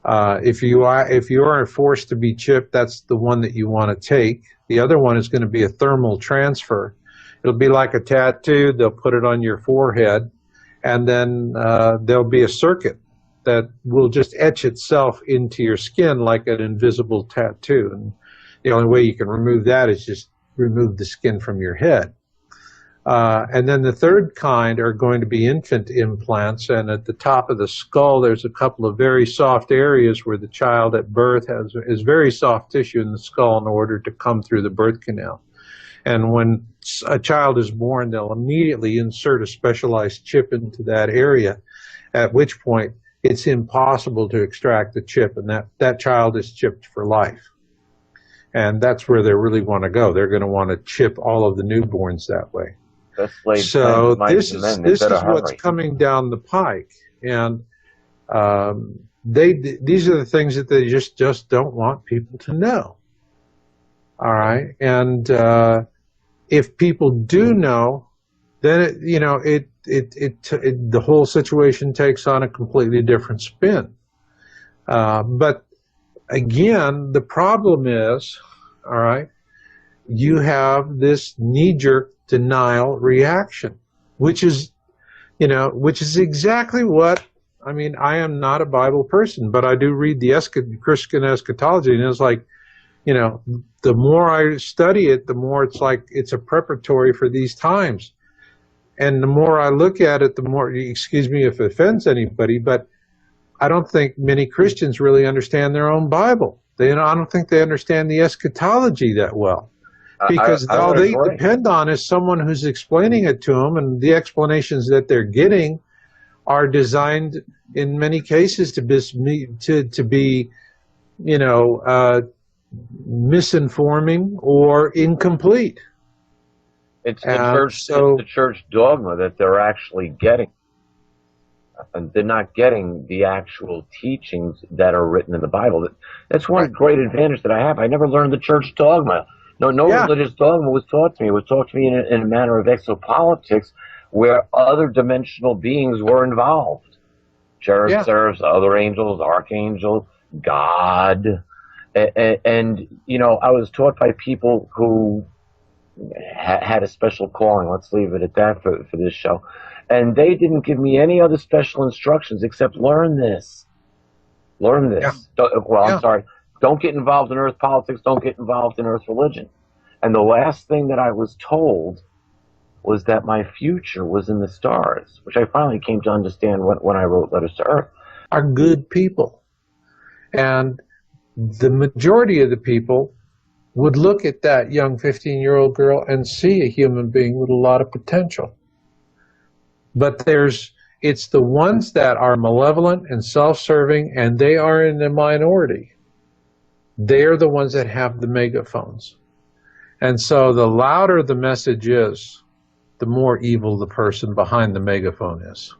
If you are forced to be chipped, that's the one that you want to take. The other one is going to be a thermal transfer. It'll be like a tattoo. They'll put it on your forehead, and then there'll be a circuit that will just etch itself into your skin like an invisible tattoo. And the only way you can remove that is just remove the skin from your head. And then the third kind are going to be infant implants, and at the top of the skull there's a couple of very soft areas where the child at birth has very soft tissue in the skull in order to come through the birth canal. And when a child is born, they'll immediately insert a specialized chip into that area, at which point it's impossible to extract the chip, and that child is chipped for life. And that's where they really want to go. They're going to want to chip all of the newborns that way. So this is what's coming down the pike, and these are the things that they just don't want people to know. All right, and if people do know, then the whole situation takes on a completely different spin. But again, the problem is, all right, you have this knee-jerk denial reaction, which is exactly what, I mean, I am not a Bible person, but I do read the Christian eschatology, and it's like, the more I study it, the more it's like it's a preparatory for these times. And the more I look at it, the more, excuse me if it offends anybody, but I don't think many Christians really understand their own Bible. I don't think they understand the eschatology that well. Because all they depend on is someone who's explaining it to them, and the explanations that they're getting are designed in many cases to be misinforming or incomplete. It's the church dogma that they're actually getting. And they're not getting the actual teachings that are written in the Bible. That's one great advantage that I have. I never learned the church dogma. No religious dogma was taught to me. It was taught to me in a manner of exopolitics where other dimensional beings were involved. Cherubs, seraphs, other angels, archangels, God. And I was taught by people who had a special calling. Let's leave it at that for this show. And they didn't give me any other special instructions except learn this. Learn this. Yeah. I'm sorry. Don't get involved in earth politics. Don't get involved in earth religion. And the last thing that I was told was that my future was in the stars, which I finally came to understand when I wrote Letters to Earth. Are good people. And the majority of the people would look at that young 15-year-old girl and see a human being with a lot of potential. But it's the ones that are malevolent and self-serving, and they are in the minority. They're the ones that have the megaphones. And so the louder the message is, the more evil the person behind the megaphone is.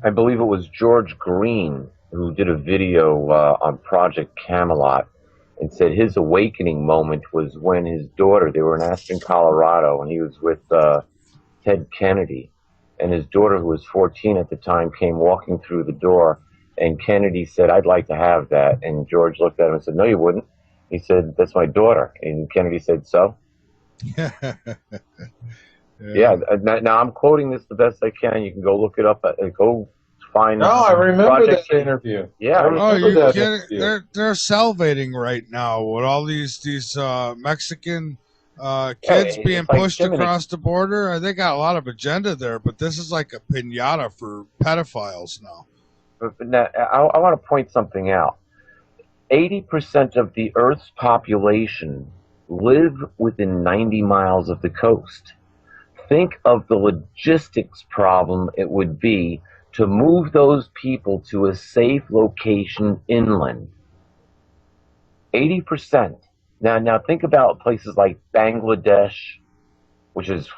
I believe it was George Green who did a video on Project Camelot and said his awakening moment was when his daughter, they were in Aspen, Colorado, and he was with Ted Kennedy. And his daughter, who was 14 at the time, came walking through the door, and Kennedy said, "I'd like to have that." And George looked at him and said, "No, you wouldn't." He said, "That's my daughter." And Kennedy said, "So?" Yeah. Now I'm quoting this the best I can. You can go look it up. Go find. No, I remember that interview. Yeah, they're salivating right now with all these Mexican kids being pushed across the border. They got a lot of agenda there, but this is like a piñata for pedophiles now. But now, I want to point something out. 80% of the Earth's population live within 90 miles of the coast. Think of the logistics problem it would be to move those people to a safe location inland. 80%. Now think about places like Bangladesh, which is,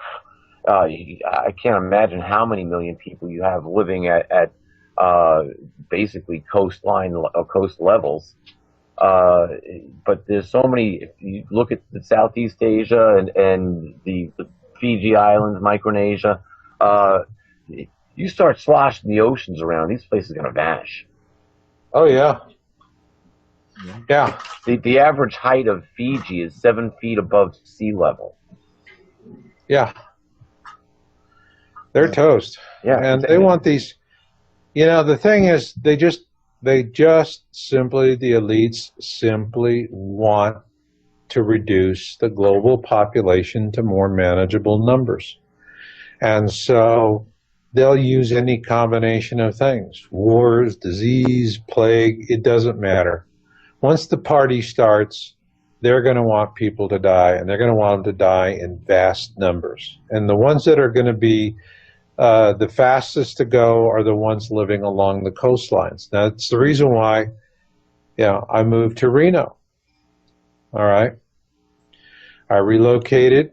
I can't imagine how many million people you have living at basically coast levels. Uh, but there's so many. If you look at the Southeast Asia and the Fiji Islands, Micronesia, uh, you start sloshing the oceans around, these places are going to vanish. Oh yeah, yeah, The average height of Fiji is 7 feet above sea level. yeah. They're toast, Yeah, and they want these. The thing is, they just simply, the elites simply want to reduce the global population to more manageable numbers. And so they'll use any combination of things: wars, disease, plague, it doesn't matter. Once the party starts, they're going to want people to die, and they're going to want them to die in vast numbers. And the ones that are going to be the fastest to go are the ones living along the coastlines. That's the reason why, I moved to Reno. All right. I relocated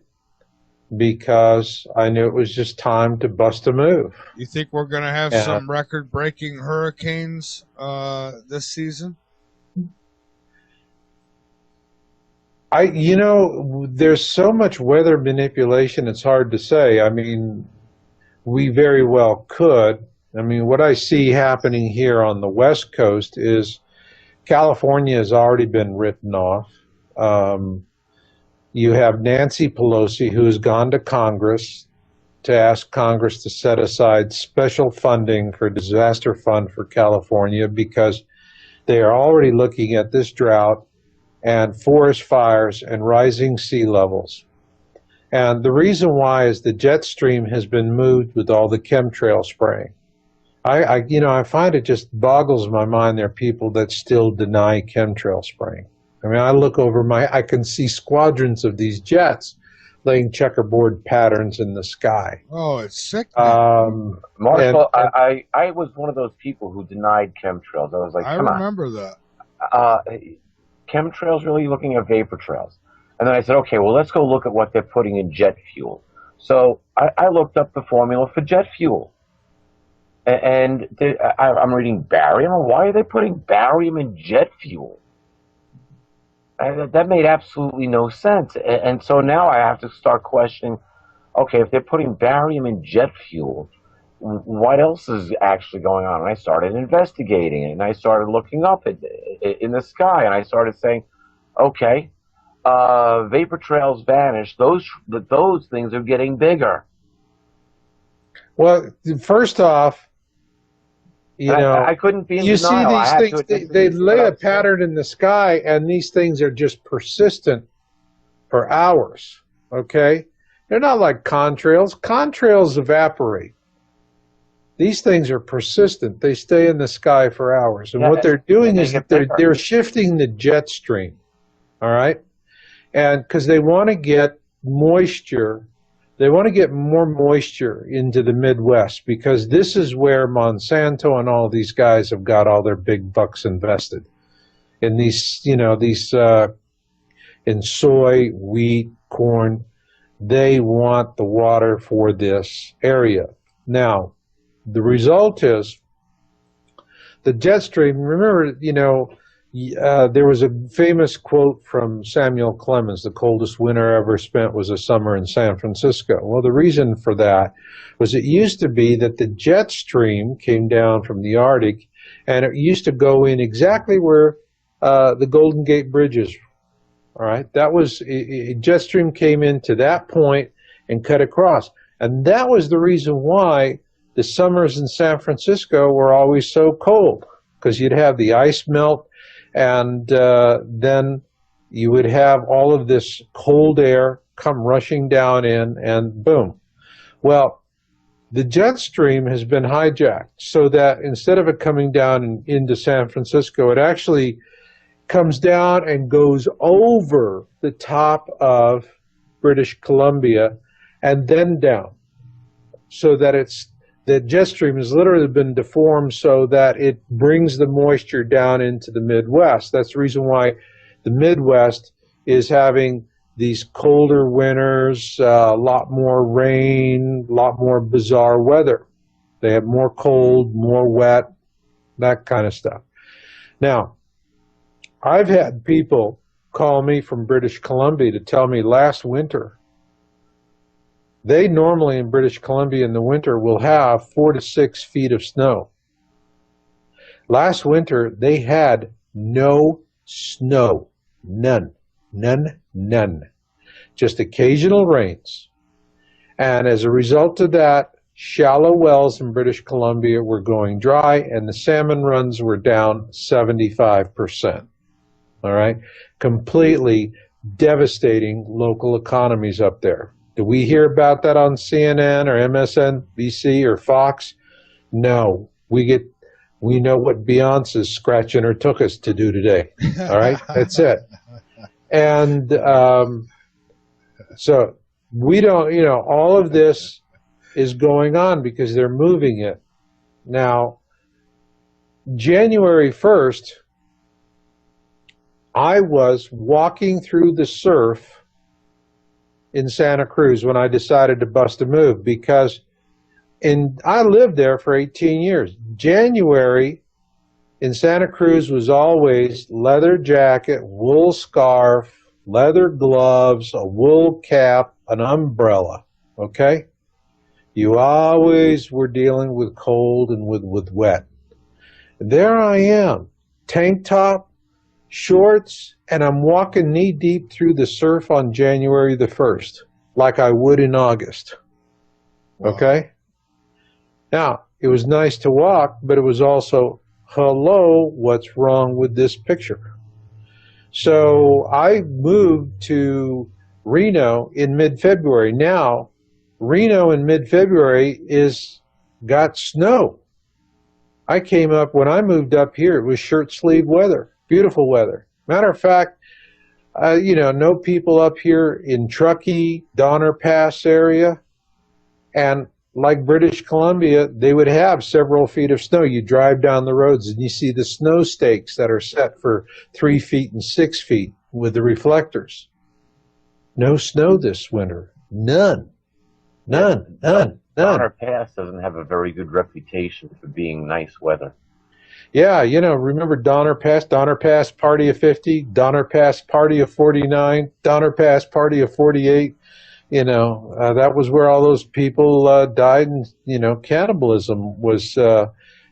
because I knew it was just time to bust a move. You think we're going to have some record-breaking hurricanes this season? There's so much weather manipulation, it's hard to say. I mean, we very well could. I mean, what I see happening here on the West Coast is California has already been written off. You have Nancy Pelosi, who has gone to Congress to ask Congress to set aside special funding for disaster fund for California, because they are already looking at this drought and forest fires and rising sea levels. And the reason why is the jet stream has been moved with all the chemtrail spraying. I find it just boggles my mind there are people that still deny chemtrail spraying. I mean, I look over I can see squadrons of these jets laying checkerboard patterns in the sky. Oh, it's sick. Marshall, I was one of those people who denied chemtrails. I was like, come on. I remember that. Chemtrails, really? Looking at vapor trails. And then I said, okay, well, let's go look at what they're putting in jet fuel. So I looked up the formula for jet fuel. And I'm reading barium. Why are they putting barium in jet fuel? That made absolutely no sense. And so now I have to start questioning, okay, if they're putting barium in jet fuel, what else is actually going on? And I started investigating it, and I started looking up in the sky, and I started saying, okay, vapor trails vanish. Those things are getting bigger. Well, first off, I couldn't be in you denial. See these things, they lay a pattern in the sky, and these things are just persistent for hours, okay? They're not like contrails. Contrails evaporate. These things are persistent. They stay in the sky for hours. And what they're doing is that they're shifting the jet stream, all right? And because they want to get moisture, they want to get more moisture into the Midwest, because this is where Monsanto and all these guys have got all their big bucks invested. In these, in soy, wheat, corn, they want the water for this area. Now, the result is the jet stream. Remember, there was a famous quote from Samuel Clemens: the coldest winter ever spent was a summer in San Francisco. Well, the reason for that was it used to be that the jet stream came down from the Arctic, and it used to go in exactly where the Golden Gate Bridge is. All right, that was a jet stream came into that point and cut across, and that was the reason why the summers in San Francisco were always so cold, because you'd have the ice melt, and then you would have all of this cold air come rushing down in, and boom. Well, the jet stream has been hijacked so that instead of it coming down into San Francisco, it actually comes down and goes over the top of British Columbia and then down, so that the jet stream has literally been deformed so that it brings the moisture down into the Midwest. That's the reason why the Midwest is having these colder winters, a lot more rain, a lot more bizarre weather. They have more cold, more wet, that kind of stuff. Now, I've had people call me from British Columbia to tell me last winter, they normally in British Columbia in the winter will have 4 to 6 feet of snow. Last winter, they had no snow. None. Just occasional rains. And as a result of that, shallow wells in British Columbia were going dry, and the salmon runs were down 75%. All right? Completely devastating local economies up there. Do we hear about that on CNN or MSNBC or Fox? No. We know what Beyonce's scratching her tuchus to do today. All right? That's it. And so we don't, all of this is going on because they're moving it. Now, January 1st, I was walking through the surf in Santa Cruz when I decided to bust a move because I lived there for 18 years. January in Santa Cruz was always leather jacket, wool scarf, leather gloves, a wool cap, an umbrella, okay? You always were dealing with cold and with wet. There I am, tank top, shorts, and I'm walking knee deep through the surf on January the 1st, like I would in August, okay? Now, it was nice to walk, but it was also, hello, what's wrong with this picture? So I moved to Reno in mid-February. Now, Reno in mid-February got snow. I came up, when I moved up here, it was shirt-sleeve weather, beautiful weather. Matter of fact, know people up here in Truckee, Donner Pass area, and like British Columbia, they would have several feet of snow. You drive down the roads and you see the snow stakes that are set for 3 feet and 6 feet with the reflectors. No snow this winter. None. Donner Pass doesn't have a very good reputation for being nice weather. Yeah, remember Donner Pass party of 50, Donner Pass party of 49, Donner Pass party of 48. That was where all those people died, and, cannibalism was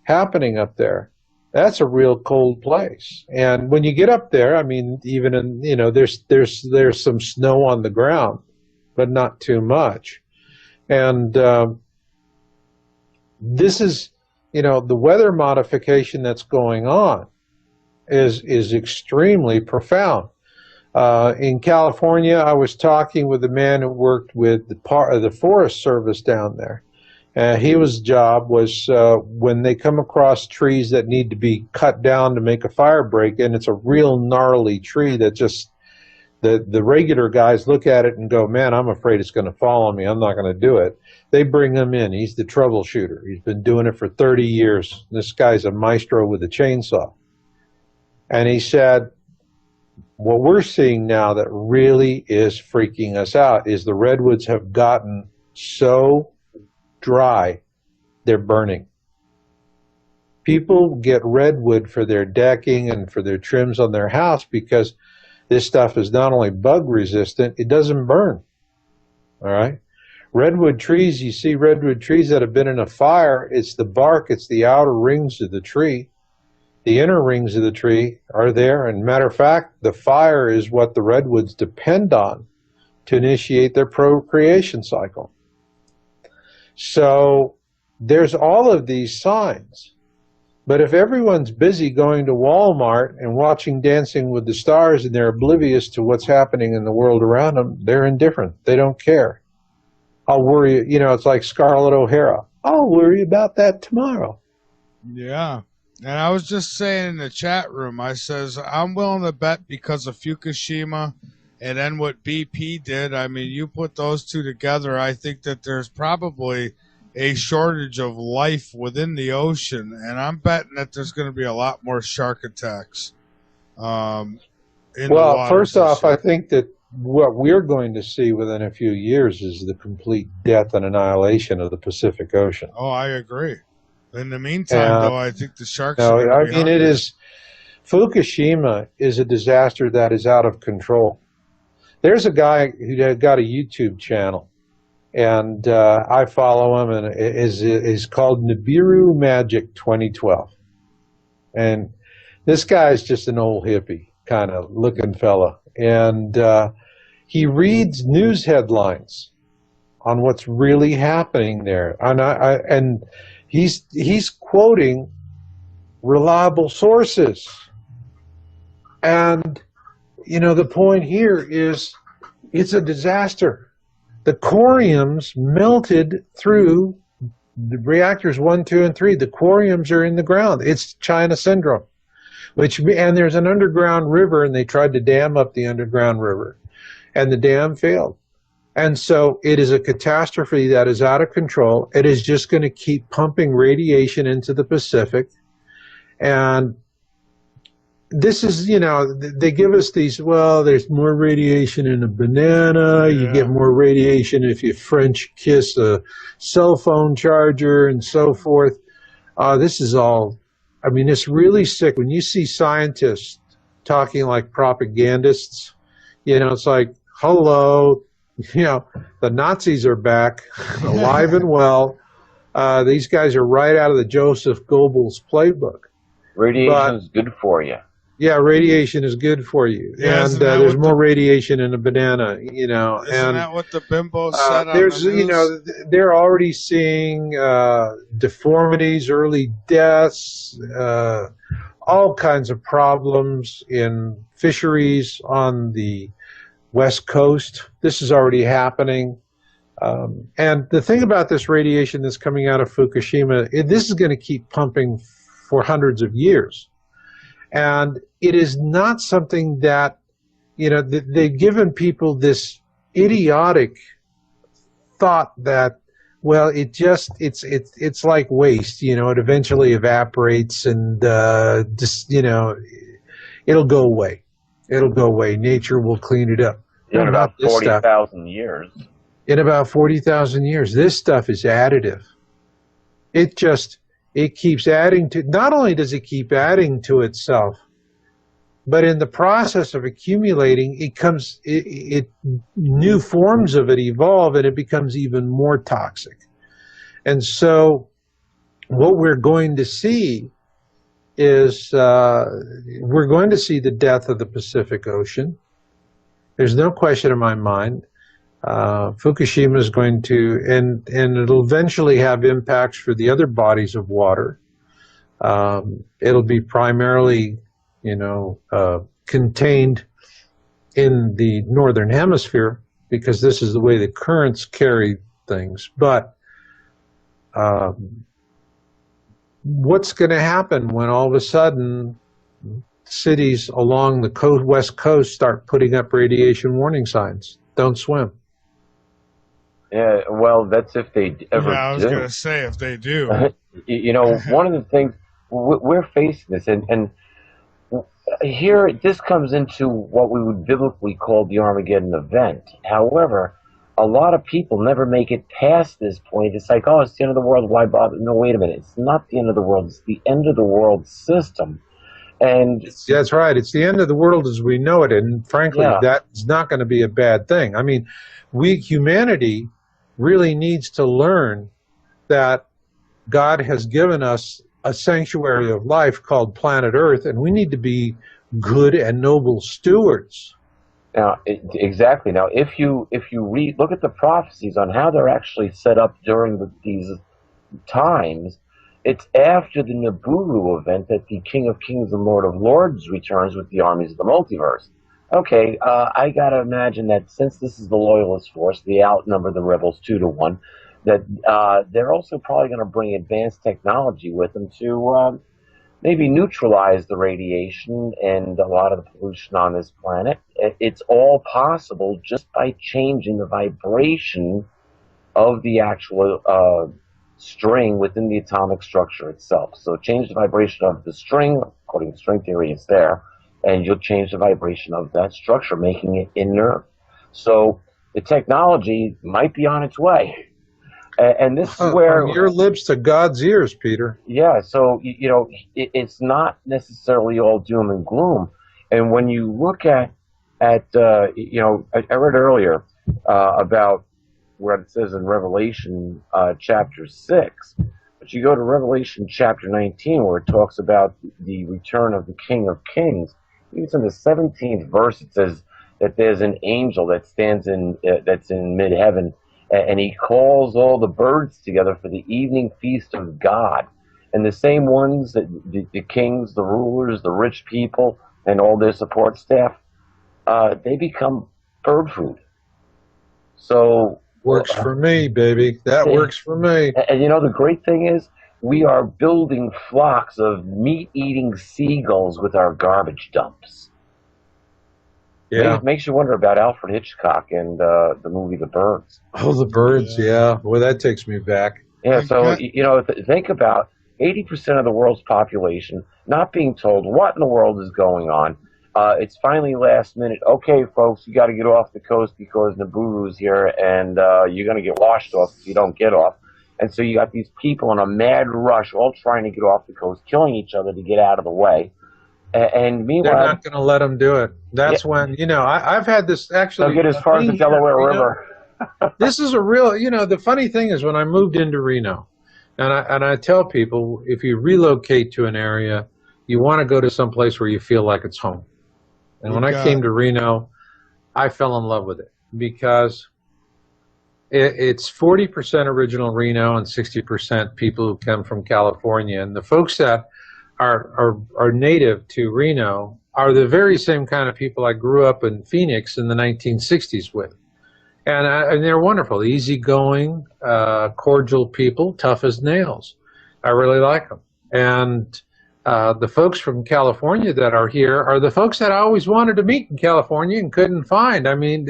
happening up there. That's a real cold place. And when you get up there, I mean, even in, there's some snow on the ground, but not too much. And this is, the weather modification that's going on is extremely profound. In California, I was talking with a man who worked with the Forest Service down there. His job was when they come across trees that need to be cut down to make a fire break, and it's a real gnarly tree that just the regular guys look at it and go, man, I'm afraid it's going to fall on me. I'm not going to do it. They bring him in. He's the troubleshooter. He's been doing it for 30 years. This guy's a maestro with a chainsaw. And he said, what we're seeing now that really is freaking us out is the redwoods have gotten so dry, they're burning. People get redwood for their decking and for their trims on their house because this stuff is not only bug resistant, it doesn't burn. All right? Redwood trees, you see redwood trees that have been in a fire, it's the bark, it's the outer rings of the tree. The inner rings of the tree are there, and matter of fact, the fire is what the redwoods depend on to initiate their procreation cycle. So there's all of these signs. But if everyone's busy going to Walmart and watching Dancing with the Stars and they're oblivious to what's happening in the world around them, they're indifferent. They don't care. I'll worry, it's like Scarlett O'Hara. I'll worry about that tomorrow. Yeah. And I was just saying in the chat room, I says, I'm willing to bet because of Fukushima and then what BP did. I mean, you put those two together, I think that there's probably a shortage of life within the ocean. And I'm betting that there's going to be a lot more shark attacks. Well, first off, I think that what we're going to see within a few years is the complete death and annihilation of the Pacific Ocean. Oh, I agree. In the meantime, And though, I think the sharks are no, going to I be mean, it hungry. is Fukushima is a disaster that is out of control. There's a guy who got a YouTube channel, and I follow him, and is called Nibiru Magic 2012. And this guy is just an old hippie kind of looking fella, and he reads news headlines on what's really happening there, and he's quoting reliable sources. And the point here is it's a disaster. The coriums melted through the reactors 1, 2, and 3. The coriums are in the ground. It's China syndrome. And there's an underground river, and they tried to dam up the underground river, and the dam failed. And so it is a catastrophe that is out of control. It is just going to keep pumping radiation into the Pacific. And this is, they give us these, well, there's more radiation in a banana. Yeah. You get more radiation if you French kiss a cell phone charger and so forth. This is all, I mean, it's really sick. When you see scientists talking like propagandists, it's like, hello, the Nazis are back, alive and well. These guys are right out of the Joseph Goebbels playbook. Radiation is good for you. Yeah, radiation is good for you, Yeah, and there's more radiation in a banana, Isn't and that what the bimbo said on there's, the news? they're already seeing deformities, early deaths, all kinds of problems in fisheries on the West Coast. This is already happening. And the thing about this radiation that's coming out of Fukushima, this is going to keep pumping for hundreds of years. And it is not something that, they've given people this idiotic thought that, well, it's like waste, it eventually evaporates and just, it'll go away. It'll go away. Nature will clean it up. In about 40,000 years. In about 40,000 years. This stuff is additive. It keeps adding to, not only does it keep adding to itself, but in the process of accumulating, new forms of it evolve and it becomes even more toxic. And so what we're going to see is we're going to see the death of the Pacific Ocean. There's no question in my mind. Fukushima is going to, and it'll eventually have impacts for the other bodies of water. It'll be primarily, contained in the northern hemisphere because this is the way the currents carry things. But what's going to happen when all of a sudden cities along the west coast start putting up radiation warning signs? Don't swim. Yeah, well, that's if they ever do. Yeah, I was going to say, if they do. One of the things, we're facing this, and here, this comes into what we would biblically call the Armageddon event. However, a lot of people never make it past this point. It's like, oh, it's the end of the world, why bother? No, wait a minute. It's not the end of the world. It's the end of the world system. And that's right. It's the end of the world as we know it. And frankly, that's not going to be a bad thing. I mean, humanity really needs to learn that God has given us a sanctuary of life called planet Earth, and we need to be good and noble stewards. Now, exactly. Now, if you look at the prophecies on how they're actually set up during these times, it's after the Nibiru event that the King of Kings and Lord of Lords returns with the armies of the multiverse. Okay, I gotta imagine that since this is the Loyalist force, they outnumber the rebels 2-1, that they're also probably going to bring advanced technology with them to maybe neutralize the radiation and a lot of the pollution on this planet. It's all possible just by changing the vibration of the actual string within the atomic structure itself. So change the vibration of the string, according to string theory, it's there, and you'll change the vibration of that structure, making it inert. So the technology might be on its way. And this is From where, your lips to God's ears, Peter. yeah, so, it's not necessarily all doom and gloom. And when you look I read earlier about where it says in Revelation chapter 6, but you go to Revelation chapter 19 where it talks about the return of the King of Kings. Even in the 17th verse, it says that there's an angel that stands that's in mid heaven, and he calls all the birds together for the evening feast of God. And the same ones that the kings, the rulers, the rich people, and all their support staff, they become bird food. So, Works for me, baby. That works for me. and the great thing is, we are building flocks of meat-eating seagulls with our garbage dumps. Yeah. Makes you wonder about Alfred Hitchcock and the movie The Birds. Oh, the birds. Yeah. Well, that takes me back. Yeah, so, think about 80% of the world's population not being told what in the world is going on. It's finally last minute. Okay, folks, you got to get off the coast because Nibiru's here, and you're going to get washed off if you don't get off. And so you got these people in a mad rush, all trying to get off the coast, killing each other to get out of the way. And meanwhile, they're not going to let them do it. That's when, I've had this actually. They'll get as far as the Delaware River. This is a real, the funny thing is when I moved into Reno, and I tell people, if you relocate to an area, you want to go to some place where you feel like it's home. And when I came to Reno, I fell in love with it because it's 40% original Reno and 60% people who come from California. And the folks that are native to Reno are the very same kind of people I grew up in Phoenix in the 1960s with. And they're wonderful, easygoing, cordial people, tough as nails. I really like them. And the folks from California that are here are the folks that I always wanted to meet in California and couldn't find. I mean,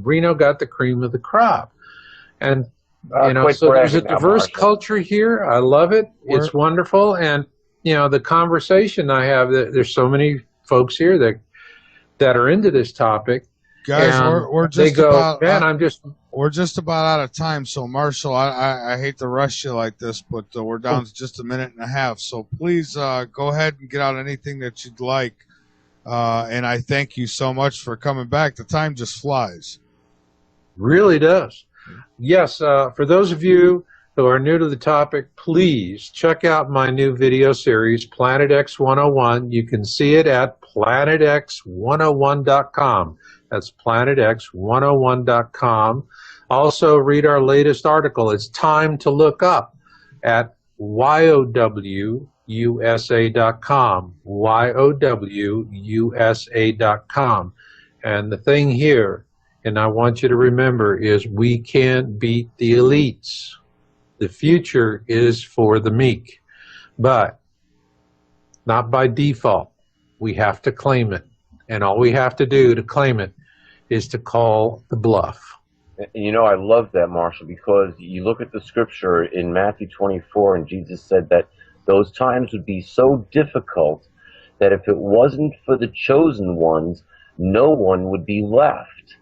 Reno got the cream of the crop. And, so there's a diverse culture here. I love it. It's wonderful. And, the conversation I have, there's so many folks here that are into this topic. Guys, we're just about we're just about out of time. So, Marshall, I hate to rush you like this, but we're down to just a minute and a half. So please go ahead and get out anything that you'd like. And I thank you so much for coming back. The time just flies. Really does. Yes, for those of you who are new to the topic, please check out my new video series, Planet X 101. You can see it at planetx101.com. That's planetx101.com. Also, read our latest article. It's Time to Look Up at YOWUSA.com. YOWUSA.com. And the thing here, and I want you to remember, is we can't beat the elites. The future is for the meek, but not by default. We have to claim it. And all we have to do to claim it is to call the bluff. I love that, Marshall, because you look at the scripture in Matthew 24, and Jesus said that those times would be so difficult that if it wasn't for the chosen ones, no one would be left.